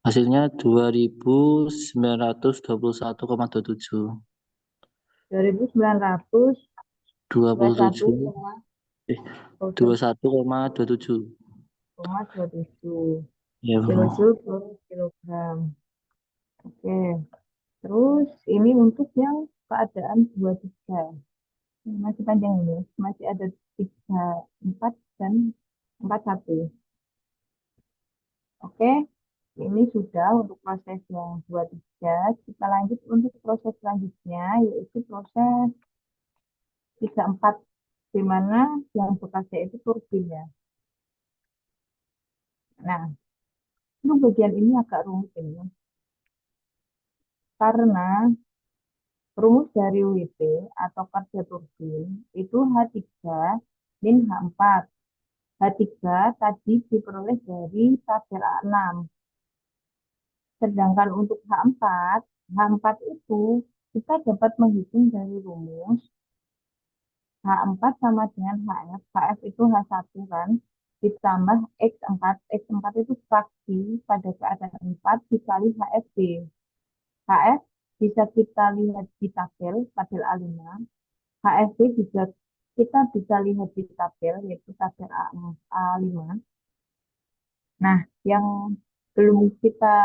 hasilnya 2921,27. 2921,27 27 eh 21,27. Ya, Bu. kilojoule per kilogram. Oke. Terus ini untuk yang keadaan 23. Masih panjang ini. Masih ada 3, 4, dan 41. Oke. Ini sudah untuk proses yang 23. Kita lanjut untuk proses selanjutnya, yaitu proses 34, di mana yang bekasnya itu turbin ya. Nah, untuk bagian ini agak rumit ini. Karena rumus dari WP atau kerja turbin itu H3 min H4. H3 tadi diperoleh dari tabel A6. Sedangkan untuk H4 itu kita dapat menghitung dari rumus H4 sama dengan HF. HF itu H1 kan, ditambah X4. X4 itu fraksi pada keadaan 4 dikali HFB. HF bisa kita lihat di tabel A5. HFB juga kita bisa lihat di tabel, yaitu tabel A5. Nah, belum kita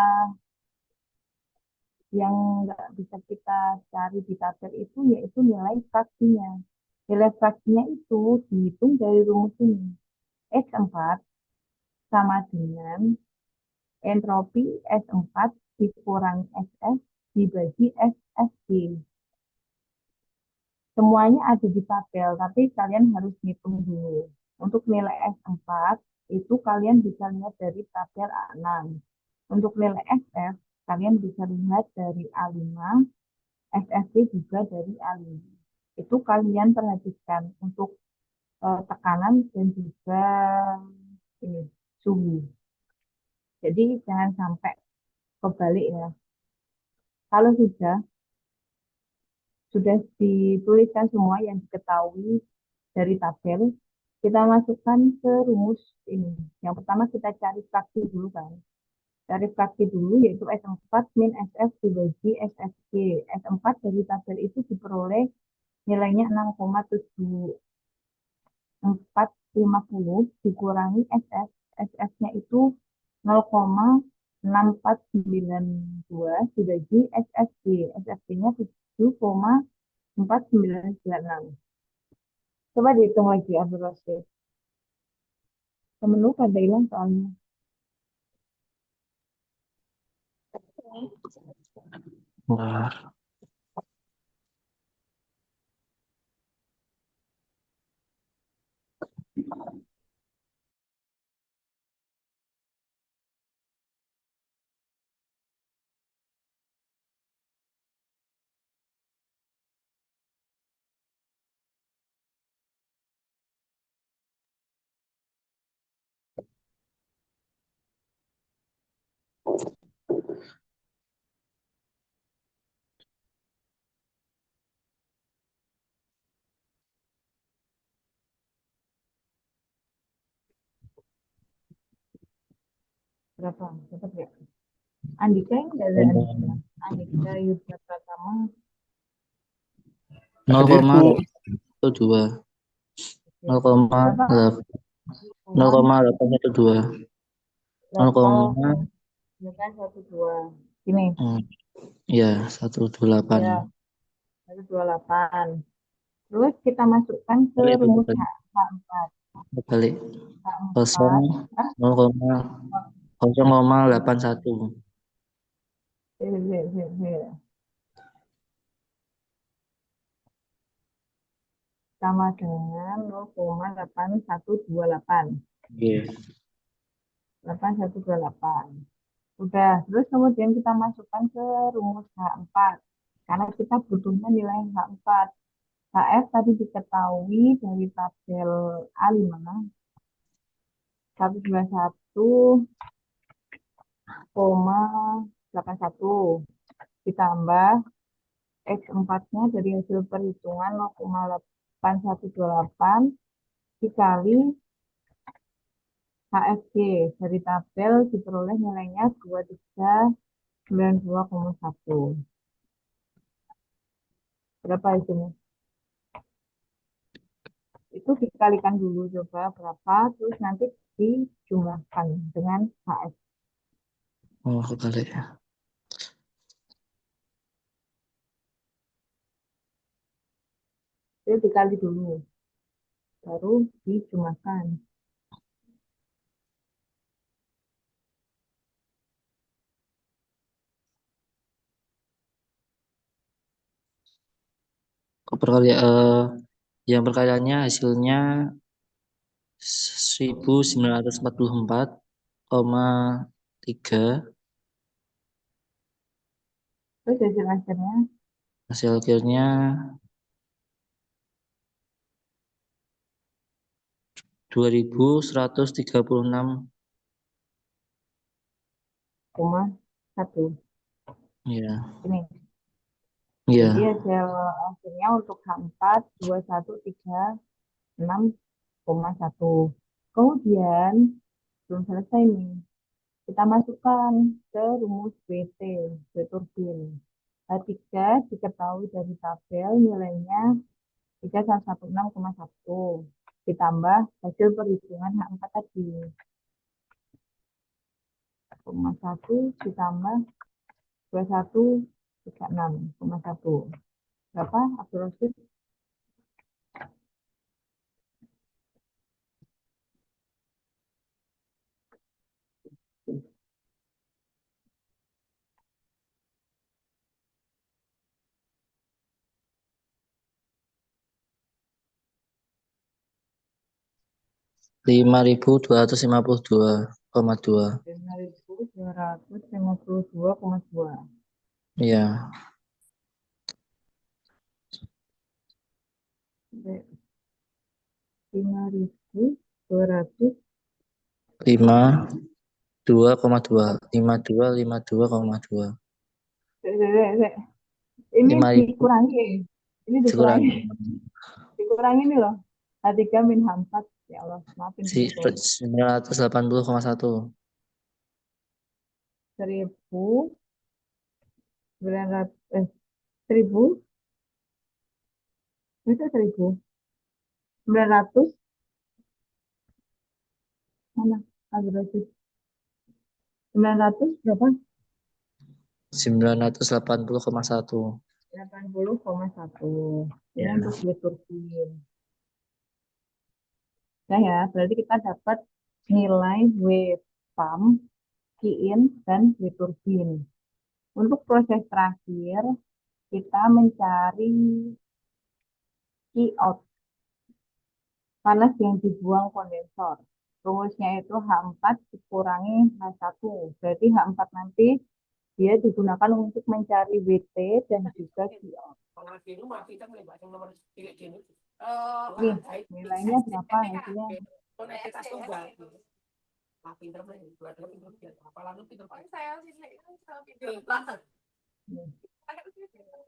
yang nggak bisa kita cari di tabel itu yaitu nilai fraksinya. Nilai fraksinya itu dihitung dari rumus ini. X4 sama dengan entropi S4 dikurangi SS dibagi SSD. Semuanya ada di tabel, tapi kalian harus hitung dulu. Untuk nilai S4 itu kalian bisa lihat dari tabel A6. Untuk nilai SF, kalian bisa lihat dari A5, SSD juga dari A5. Itu kalian perhatikan untuk tekanan dan juga ini suhu. Jadi jangan sampai kebalik ya. Kalau sudah dituliskan semua yang diketahui dari tabel, kita masukkan ke rumus ini. Yang pertama kita cari fraksi dulu kan. Cari fraksi dulu yaitu S4 min SF dibagi SSG. S4 dari tabel itu diperoleh nilainya 6,7450 dikurangi SF. SF-nya itu 0,6492 dibagi SSG. SSG-nya 7,4996. Coba dihitung lagi Abdul Rasid. Temen lu pada hilang soalnya. Wah, Berapa? Dapat nggak? Andika yang nggak ada Andika. Andika Yudha Pratama. Hadir, Bu. 0,2 Berapa? 0,812 8, 0, ya kan 12. Gini, ya 128. ya 128. Terus kita masukkan ke Balik, rumus balik, H4. balik. Kosong H4. 0,81. Sama dengan 0,8128. Iya. 8128. Udah, terus kemudian kita masukkan ke rumus H4. Karena kita butuhnya nilai H4. HF tadi diketahui dari tabel A5. 121,81 ditambah X4-nya dari hasil perhitungan 0,8128 dikali HFG dari tabel diperoleh nilainya 2392,1. Berapa hasilnya? Itu dikalikan dulu coba berapa, terus nanti dijumlahkan dengan HF. Oh, kebalik. Itu dikali dulu, baru dijumlahkan. Yang perkaliannya hasilnya 1944,3. Terus hasil akhirnya Hasil akhirnya 2136. 0,3. 1. Iya. Ini. Iya. Jadi hasil akhirnya untuk H4 2136,1. Kemudian belum selesai nih. Kita masukkan ke rumus WT, W turbin. H3 diketahui dari tabel nilainya 3116,1 ditambah hasil perhitungan H4 tadi. 1 ditambah 2136,1. Berapa, Abdul Rosid? 5.252,2. 5.252,2. Iya. 5.200. 52,2. 5252,2. Ini 5.000 dikurangi. Ini dikurangi. dikurangi. Dikurangi ini loh. H3 min H4. Ya Allah, maafin Si Bungsu. 980,1. 1.900, 1.000, bisa 1.900, mana? Berarti 900 berapa? 980,1. 80,1. Ini Ya. untuk duit turbin. Nah ya, berarti kita dapat nilai W pump, Q-in, dan W turbin. Untuk proses terakhir, kita mencari Q-out, panas yang dibuang kondensor. Rumusnya itu H4 dikurangi H1. Berarti H4 nanti dia digunakan untuk mencari WT dan juga Q-out. Nih, nilainya berapa hasilnya? Nih, berapa hasil selisihnya?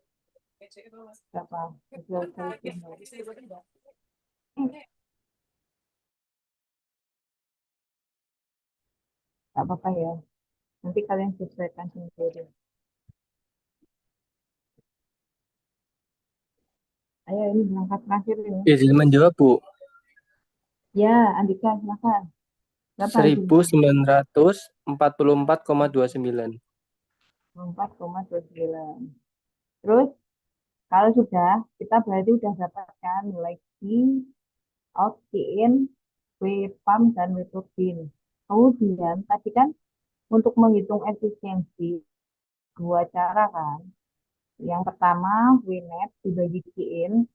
Gak apa-apa ya. Nanti kalian sesuaikan sendiri. Ayo, ini berangkat terakhir ini. Izin menjawab, Bu. Ya, Andika, silakan. Berapa hasilnya? 1944,29. 4,29. Terus, kalau sudah, kita berarti sudah dapatkan nilai Q, out, Q in, W pump, dan W turbin. Kemudian, tadi kan untuk menghitung efisiensi, dua cara kan. Yang pertama, W net dibagi Q in,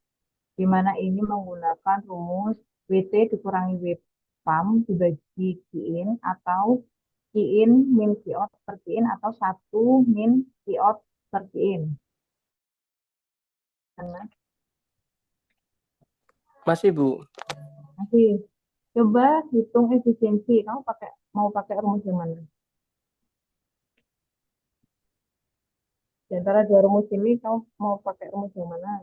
di mana ini menggunakan rumus WT dikurangi W pump dibagi Q in, atau Q in min Q out per Q in, atau 1 min Q out per Q in. Karena Masih, Bu. masih coba hitung efisiensi. Kamu mau pakai rumus yang mana? Di antara dua rumus ini, kamu mau pakai rumus yang mana?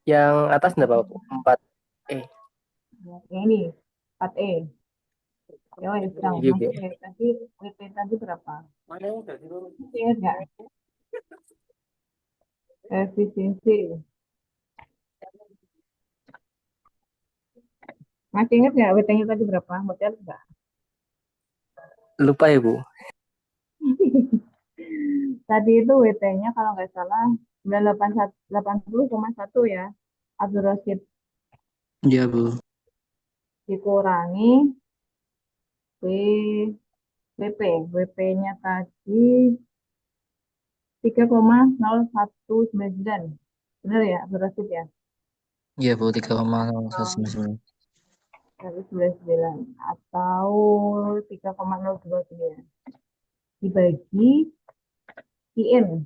Yang atas enggak, Bu? 4. Yang ini, 4E. Ya, sedang Iya, Bu. masih tadi WT tadi berapa? Masih ingat nggak? Efisiensi. Masih ingat nggak WT-nya tadi berapa? Model nggak? Lupa ya, Bu. Tadi itu WT-nya kalau nggak salah 980,1 ya. Abdul Rosid Iya, Bu. dikurangi W, WP. WP-nya tadi 3,0199. Benar ya, Abdul Rosid ya? Iya, Bu. 3,019. 199 atau 3,029 dibagi IN.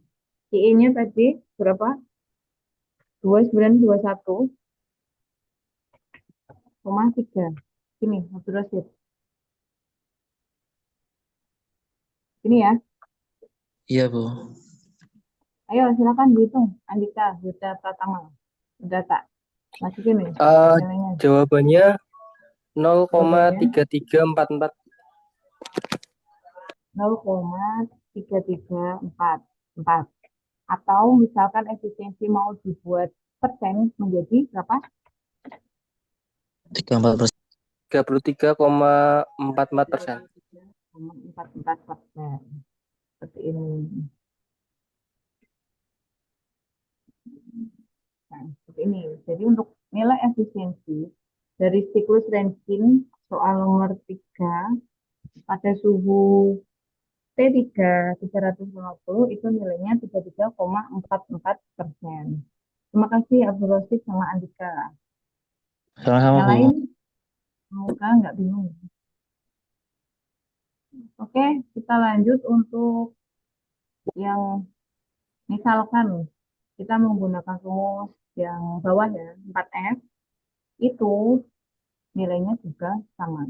IN-nya tadi berapa? 2921,3. Ini, Abdul Rosid. Ini ya. Iya, Bu. Ayo silakan dihitung. Andika, Yuda Pratama. Udah tak? Masukin nih Eh, nilainya. jawabannya Jawabannya 0,3344. 0,3344. Atau misalkan efisiensi mau dibuat persen menjadi berapa? 34%. 33,44%. 33,44%. Seperti ini. Nah, seperti ini. Jadi untuk nilai efisiensi dari siklus Rankine soal nomor 3 pada suhu T3 350 itu nilainya 33,44%. Terima kasih Abdul Rosid sama Andika. Sama-sama, Yang Bu. lain semoga nggak bingung. Oke, kita lanjut untuk yang misalkan kita menggunakan rumus yang bawah ya, 4F, itu nilainya juga sama.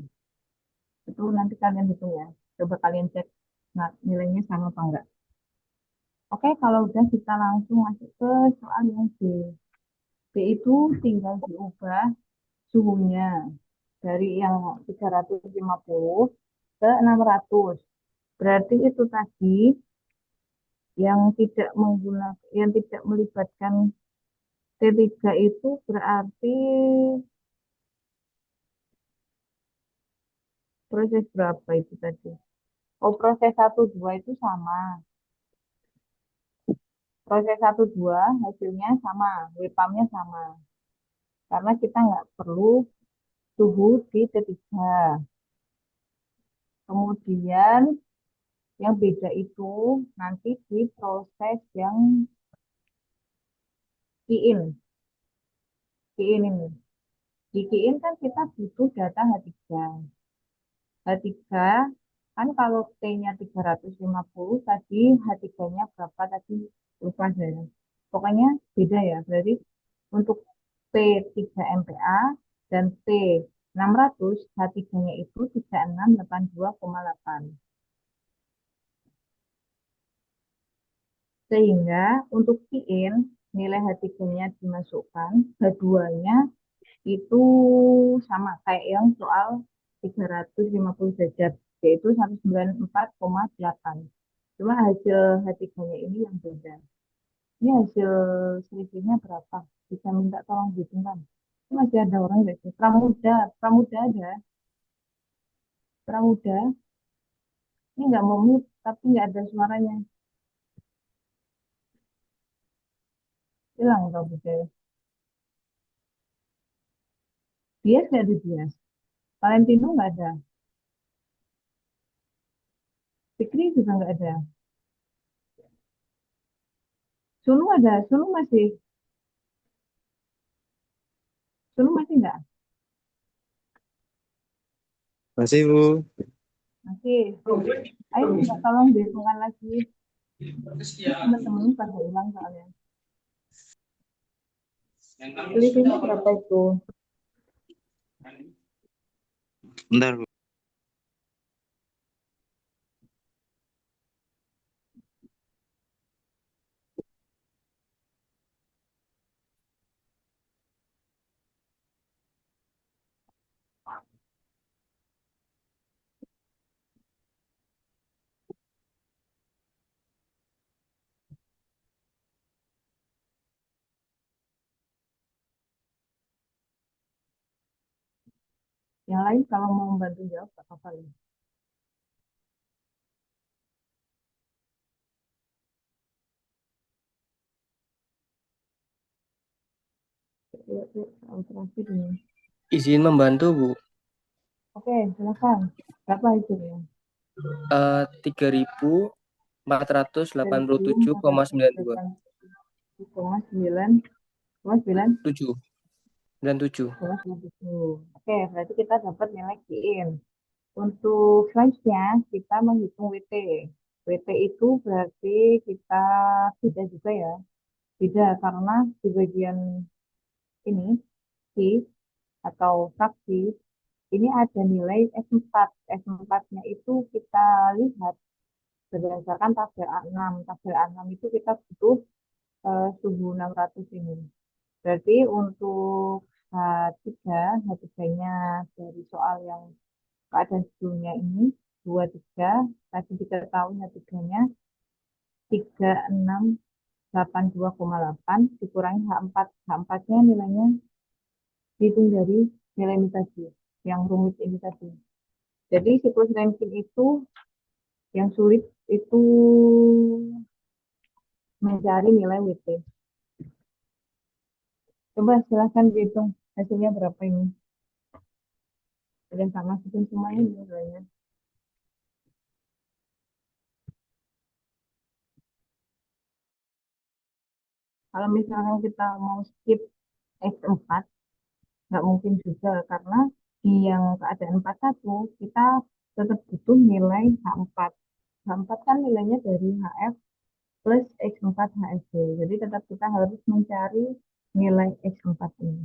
Itu nanti kalian hitung ya. Coba kalian cek nah, nilainya sama apa enggak. Oke, kalau udah kita langsung masuk ke soal yang B. B itu tinggal diubah suhunya dari yang 350 ke 600. Berarti itu tadi yang tidak melibatkan T3 itu berarti proses berapa itu tadi? Oh, proses 1, 2 itu sama. Proses 1, 2 hasilnya sama, WPAM-nya sama. Karena kita nggak perlu suhu di T3. Kemudian yang beda itu nanti di proses yang kiin. Kiin ini. Di kiin kan kita butuh data H3. H3 kan kalau T-nya 350 tadi H3-nya berapa tadi lupa saya. Pokoknya beda ya. Berarti untuk P3 MPa dan P600 H3-nya itu 3682,8. Sehingga untuk kiin nilai H3-nya dimasukkan, H2-nya itu sama kayak yang soal 350 derajat, yaitu 194,8. Cuma hasil H3-nya ini yang beda. Ini hasil selisihnya berapa? Bisa minta tolong dihitungkan. Ini masih ada orang nggak sih? Pramuda, Pramuda ada. Pramuda, ini nggak mau mute, tapi nggak ada suaranya. Hilang Pramuda. Bias nggak ada Bias. Valentino nggak ada. Fikri juga nggak ada. Sunu ada. Sunu masih nggak? Masih, Bu. Masih. Ayo minta tolong dihitungkan lagi. Ini teman-teman pada hilang soalnya. Selisihnya berapa itu? Bentar, Bu. Yang lain kalau mau membantu jawab, gak apa-apa ya. Yuk, soal terakhir ini. Izin membantu, Bu. Oke, silakan. Berapa itu ya? 3.487,92. 3.487,9. 7 dan 7. Oke, berarti kita dapat nilai kiin. Untuk slide-nya, kita menghitung WT. WT itu berarti kita beda juga ya. Beda karena di bagian ini, C atau fraksi, ini ada nilai S4. S4-nya itu kita lihat berdasarkan tabel A6. Tabel A6 itu kita butuh suhu 600 ini. Berarti untuk H3, H3-nya dari soal yang keadaan suhunya ini, 23, tadi kita tahu H3-nya 3682,8 dikurangi H4. H4-nya nilainya dihitung dari nilai ini tadi, yang rumit ini tadi. Jadi siklus Rankine itu yang sulit itu mencari nilai WT. Coba silahkan dihitung hasilnya berapa ini. Udah sama hitung semuanya nilainya. Kalau misalnya kita mau skip X4, nggak mungkin juga karena di yang keadaan 41 kita tetap butuh nilai H4. H4 kan nilainya dari HF plus X4 HSG. Jadi tetap kita harus mencari nilai X4 ini.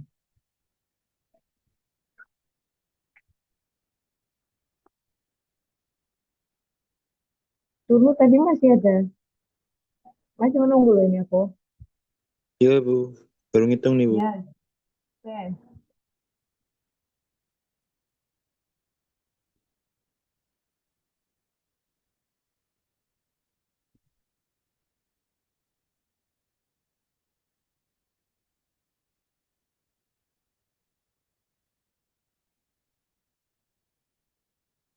Dulu tadi masih ada. Masih menunggu loh ini aku. Iya, Bu. Baru ngitung nih, Bu. Ya, oke.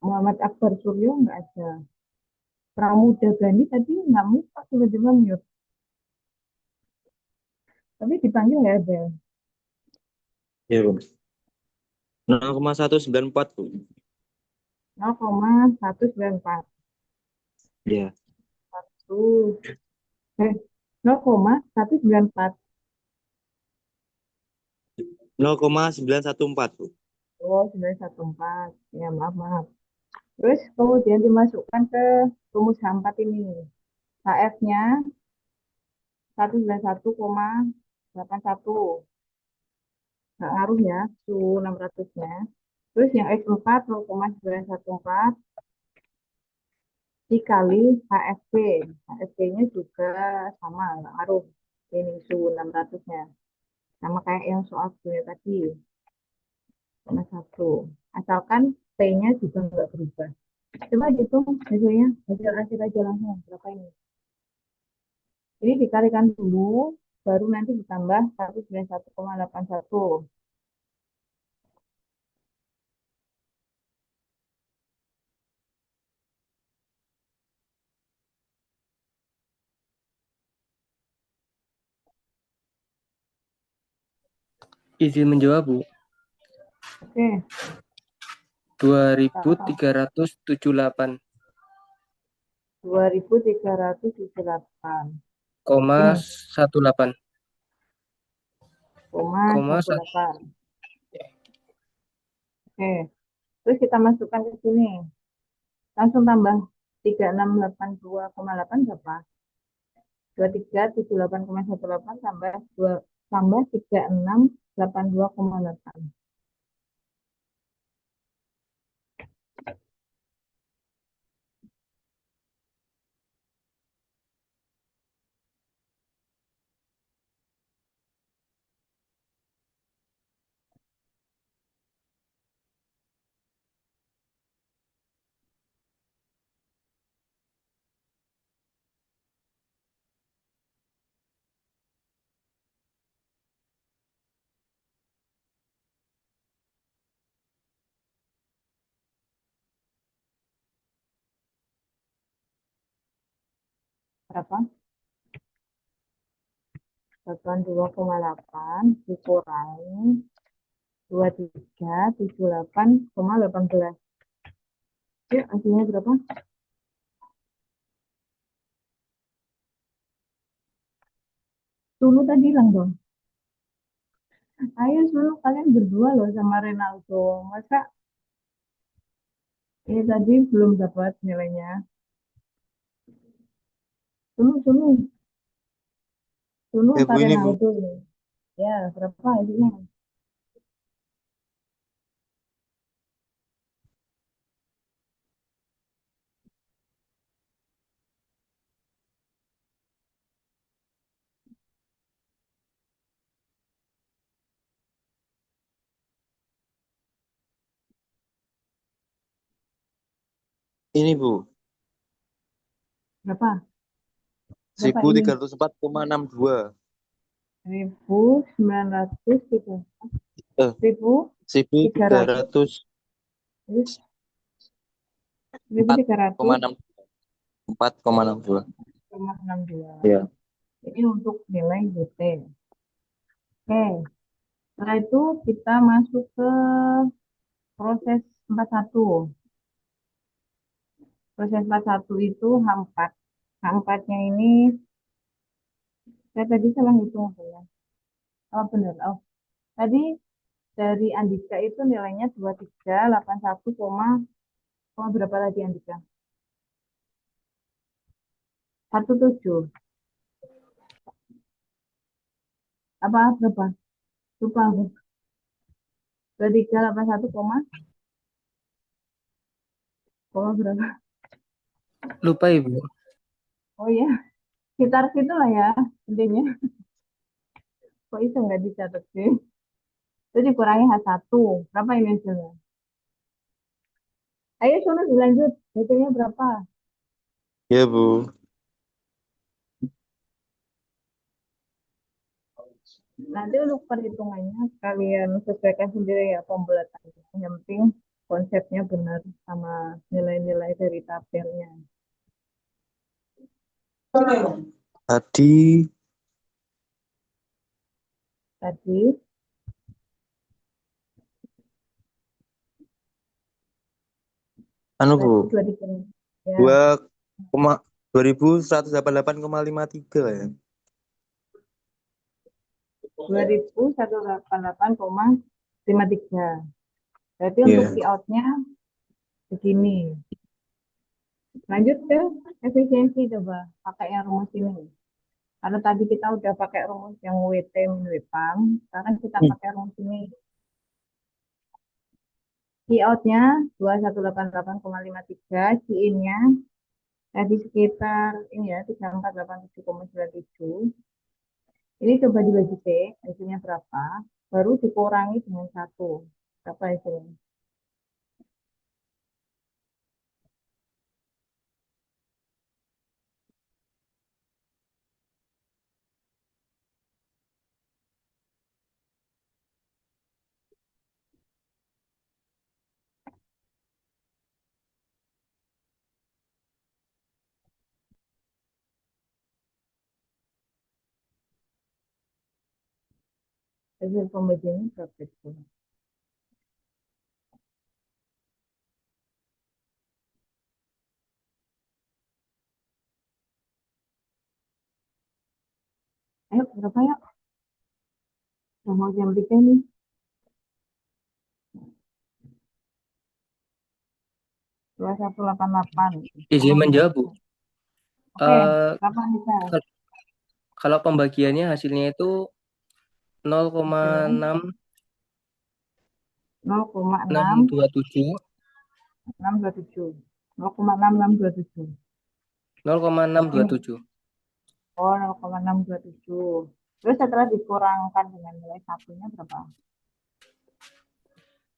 Muhammad Akbar Suryo nggak ada. Pramudia Gani tadi nggak muka tiba-tiba mute. Tapi dipanggil nggak ada. Iya, Bu. 0,194, Bu. 0,194. Iya. Tuh. 0,194. 0,914, Bu. Oh, 914. Ya, maaf, maaf. Terus kemudian dimasukkan ke rumus H4 ini. HF-nya 191,81. Nggak ngaruh ya, suhu 600-nya. Terus yang X4 0,914 dikali HFP. HFP-nya juga sama, nggak ngaruh. Ini suhu 600-nya. Sama kayak yang soal sebelumnya tadi. Sama satu. Asalkan P-nya juga nggak berubah. Coba hitung hasilnya, hasil aja langsung. Berapa ini? Ini dikalikan dulu, baru nanti ditambah 191,81. Izin menjawab, Bu. Oke, 2378, 2.378. koma Ini, 18, koma koma 18. Oke, terus kita masukkan ke sini. Langsung tambah 3682,8 berapa? 2378,18 tambah 2 tambah 3682,8. Berapa? 82,8 dikurangi 2378,18. Ya, hasilnya berapa? Tunggu tadi hilang dong. Ayo Sunu, kalian berdua loh sama Renaldo. Masa ini tadi belum dapat nilainya? Sunu, Sunu, Sunu Ya, apa Bu, ini, Bu. Renaldo? Ya, berapa hasilnya? Ini Bu, Berapa? Berapa ini? 1304,62. 1903. Eh, 1300. 1304,6. 1300,62. 4,62. Ya. Ini untuk nilai GT. Oke. Setelah itu kita masuk ke proses 41. Proses 41 itu H4. H4-nya ini, saya tadi salah hitung apa ya? Oh, benar. Oh, tadi dari Andika itu nilainya 2381, koma berapa tadi Andika? 17. Apa berapa? Lupa aku. 2381, koma berapa? Lupa Ibu. Oh iya, sekitar situ lah ya intinya. Kok itu nggak dicatat sih? Itu dikurangi H1. Berapa ini hasilnya? Ayo suruh dilanjut. Hasilnya berapa? Ya Bu. Nanti untuk perhitungannya kalian sesuaikan sendiri ya pembulatannya. Yang penting konsepnya benar sama nilai-nilai dari tabelnya. Tadi Tadi anu Bu, berarti 23. Ya, 2188,53 ya. 2188,53. Berarti untuk Iya. T-out-nya begini. Lanjut ke efisiensi coba pakai yang rumus ini. Karena tadi kita udah pakai rumus yang WT min WPAM, sekarang kita pakai rumus ini. T-out-nya 2188,53, C-in-nya tadi sekitar ini ya 3487,97. Ini coba dibagi C, hasilnya berapa? Baru dikurangi dengan 1. Berapa hasilnya? Hasil pembagiannya berapa itu? Ayo berapa ya? Udah mau jam 3 nih. 2188. Izin menjawab Bu. Oke, Eh, berapa bisa? kalau pembagiannya hasilnya itu 0,6 0,6 627 627. 0,6627. Ini. 0,627. Oh, 0,627. Terus setelah dikurangkan dengan nilai satunya berapa?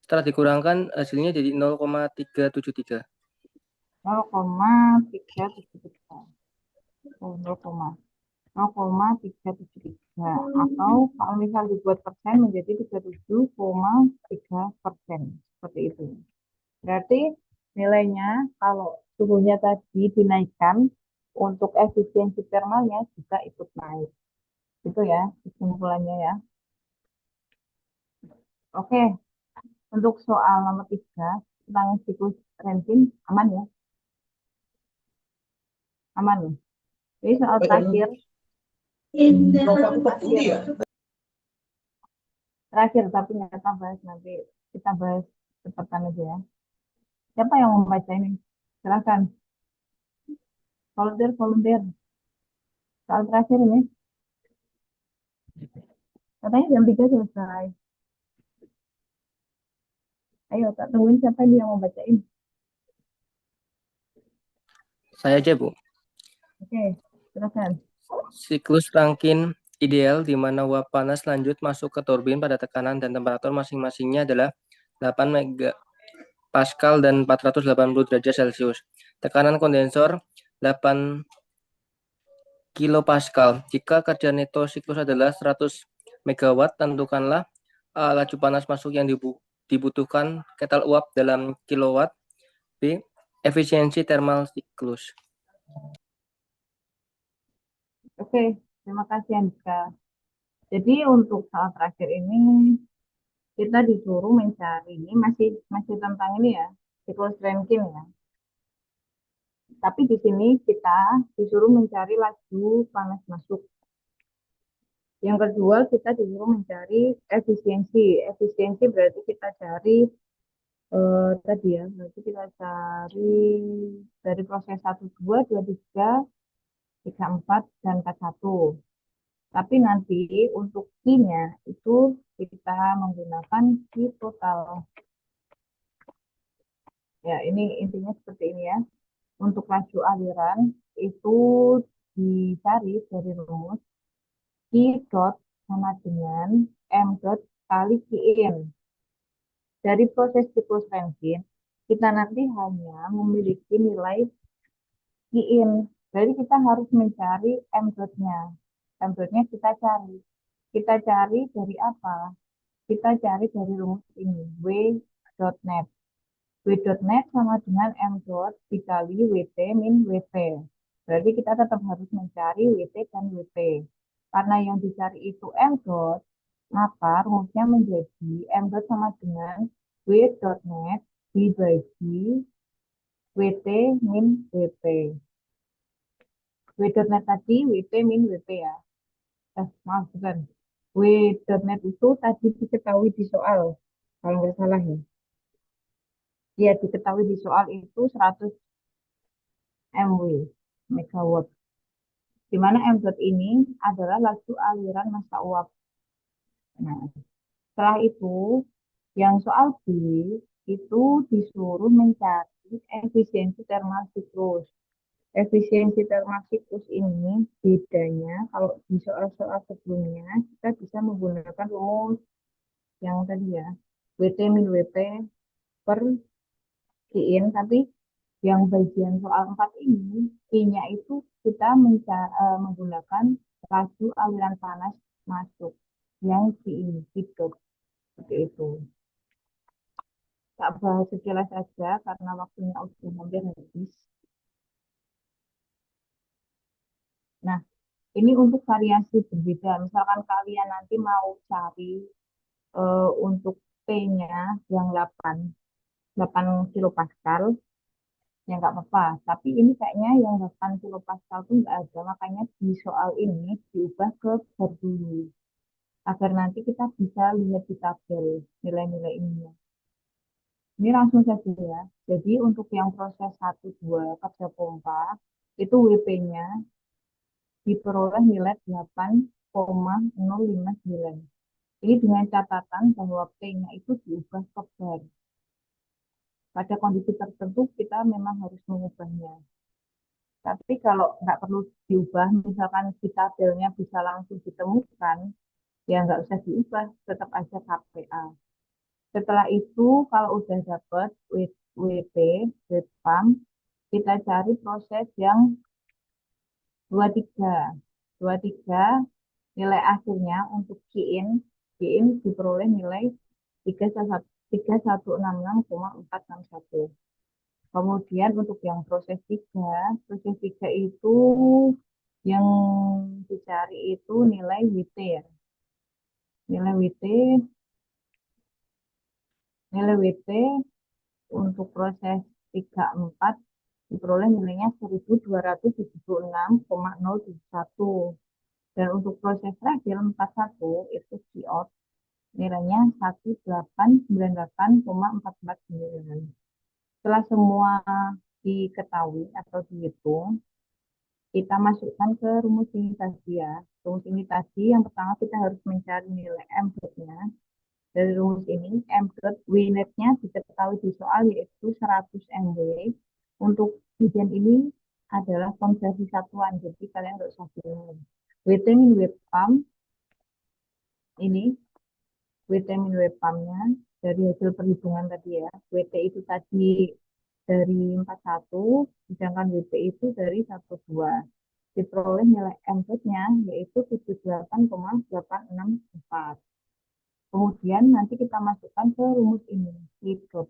Setelah dikurangkan hasilnya jadi 0,373. 0,373. Oh, 0,373. Atau kalau misal dibuat persen menjadi 37,3%. Seperti itu. Berarti nilainya kalau suhunya tadi dinaikkan, untuk efisiensi thermalnya juga ikut naik. Itu ya kesimpulannya ya. Oke, untuk soal nomor 3 tentang siklus Rankine aman ya? Aman ya? Jadi soal terakhir, terakhir tapi nggak kita bahas nanti, kita bahas cepatan aja ya. Siapa yang membaca ini? Silakan. Volunteer, volunteer. Soal terakhir ini, katanya jam 3 selesai. Ayo, tak tungguin siapa yang mau bacain. Saya aja Bu. Oke, silakan. Siklus Rankine ideal di mana uap panas lanjut masuk ke turbin pada tekanan dan temperatur masing-masingnya adalah 8 Pascal dan 480 derajat Celcius. Tekanan kondensor 8 kilopascal. Jika kerja neto siklus adalah 100 megawatt, tentukanlah laju panas masuk yang dibutuhkan ketel uap dalam kilowatt. B. Efisiensi thermal siklus. Oke, terima kasih Andika. Jadi untuk soal terakhir ini kita disuruh mencari, ini masih tentang ini ya, siklus Rankine ya. Tapi di sini kita disuruh mencari laju panas masuk. Yang kedua kita disuruh mencari efisiensi. Efisiensi berarti kita cari tadi ya, berarti kita cari dari proses 1, 2, 2, 3, 3, 4, dan 4, 1. Tapi nanti untuk Q-nya itu kita menggunakan Q total. Ya, ini intinya seperti ini ya. Untuk laju aliran itu dicari dari rumus Q dot sama dengan M dot kali Qin. Dari proses siklus Rankine, kita nanti hanya memiliki nilai Qin. Jadi kita harus mencari M dot-nya. M dot-nya kita cari. Kita cari dari apa? Kita cari dari rumus ini, W dot net. W dot net sama dengan M dot dikali WT min WP. Berarti kita tetap harus mencari WT dan WP. Karena yang dicari itu M dot, maka rumusnya menjadi M dot sama dengan W dot net dibagi WT min WP. W dot net tadi WT min WP ya. Maaf, bukan. W dot net itu tadi diketahui di soal. Kalau nggak salah ya. Ya, diketahui di soal itu 100 MW, megawatt. Di mana M dot ini adalah laju aliran massa uap. Nah, setelah itu, yang soal B itu disuruh mencari efisiensi thermal siklus. Efisiensi thermal siklus ini bedanya kalau di soal-soal sebelumnya kita bisa menggunakan rumus yang tadi ya, WT min WP per Qin, tapi yang bagian soal 4 ini, Q-nya itu kita menggunakan laju aliran panas masuk yang Q ini, gitu. Seperti itu. Tak bahas sekilas saja karena waktunya udah hampir habis. Nah, ini untuk variasi berbeda. Misalkan kalian nanti mau cari untuk P-nya yang 8 kilopascal, ya nggak apa-apa. Tapi ini kayaknya yang 8 kilopascal itu nggak ada. Makanya di soal ini diubah ke bar dulu. Agar nanti kita bisa lihat di tabel nilai-nilai ini. Ini langsung saja ya. Jadi untuk yang proses 1, 2 kerja pompa, itu WP-nya diperoleh nilai 8,059. Ini dengan catatan bahwa P-nya itu diubah ke bar. Pada kondisi tertentu kita memang harus mengubahnya. Tapi kalau nggak perlu diubah, misalkan di tabelnya bisa langsung ditemukan, ya nggak usah diubah, tetap aja KPA. Setelah itu, kalau udah dapat WP, wet pump, kita cari proses yang 23. 23 nilai akhirnya untuk Qin diperoleh nilai 3166,461. Kemudian untuk yang proses 3 itu yang dicari itu nilai WT ya. Nilai WT untuk proses 3, 4 diperoleh nilainya 1276,071. Dan untuk proses terakhir 4, 1 itu Q-out nilainya 1898,449. Setelah semua diketahui atau dihitung, kita masukkan ke rumus ini tadi ya. Rumus ini tadi yang pertama kita harus mencari nilai M dot-nya. Dari rumus ini, M dot WNet-nya diketahui di soal yaitu 100 MW. Untuk bagian ini adalah konversi satuan, jadi kalian nggak usah bingung. WT min WP pump ini WT min WP pump-nya dari hasil perhitungan tadi ya. WT itu tadi dari 41, sedangkan WP itu dari 12. Diperoleh nilai MZ-nya yaitu 78,864. Kemudian nanti kita masukkan ke rumus ini, hidup.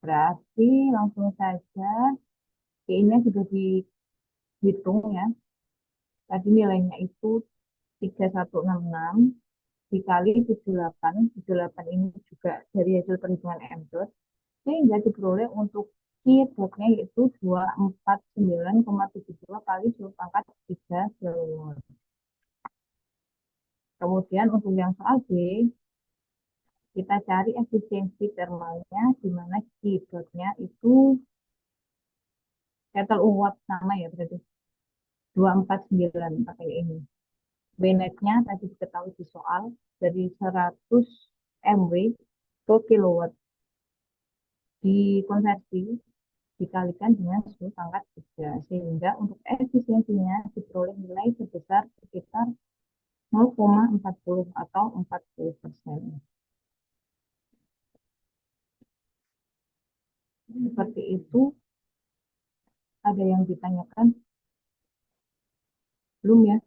Berarti langsung saja ini sudah dihitung ya. Tadi nilainya itu 3166 dikali 78. 78 ini juga dari hasil perhitungan MZ. Sehingga diperoleh untuk Q-dotnya yaitu 249,72 kali 10 pangkat 3 kilowatt. Kemudian untuk yang soal B, kita cari efisiensi termalnya, di mana Q-dotnya itu total uap sama ya, berarti 249 pakai ini. W-net-nya tadi diketahui di soal dari 100 MW ke kilowatt. Dikonversi dikalikan dengan 10 pangkat 3, sehingga untuk efisiensinya diperoleh nilai sebesar sekitar 0,40 atau 40%. Seperti itu. Ada yang ditanyakan? Belum ya?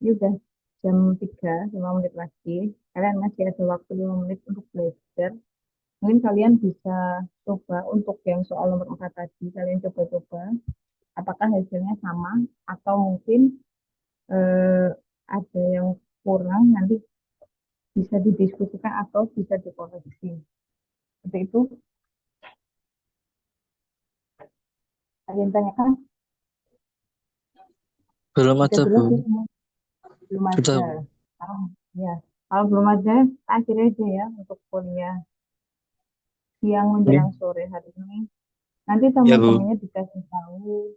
Ini udah jam 3, 5 menit lagi. Kalian masih ada waktu 5 menit untuk belajar. Mungkin kalian bisa coba untuk yang soal nomor 4 tadi, kalian coba-coba apakah hasilnya sama atau mungkin ada yang kurang, nanti bisa didiskusikan atau bisa dikoreksi. Seperti itu. Kalian tanyakan? Belum Sudah ada, jelas Bu. ya semua? Belum Sudah, ada. Bu. Ya, kalau belum ada, akhirnya aja ya untuk kuliah siang menjelang sore hari ini. Nanti Ya, Bu. teman-temannya dikasih tahu,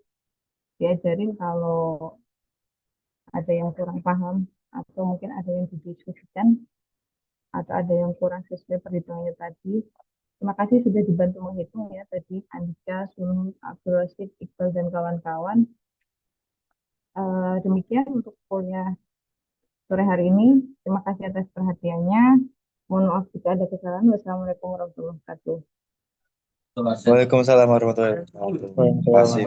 diajarin kalau ada yang kurang paham atau mungkin ada yang didiskusikan atau ada yang kurang sesuai perhitungannya tadi. Terima kasih sudah dibantu menghitung ya tadi Andika, Sunul, Abdul Rasid, Iqbal dan kawan-kawan. Demikian untuk kuliah sore hari ini. Terima kasih atas perhatiannya. Mohon maaf jika ada kesalahan. Wassalamualaikum warahmatullahi wabarakatuh. Waalaikumsalam warahmatullahi wabarakatuh. Waalaikumsalam. Terima kasih.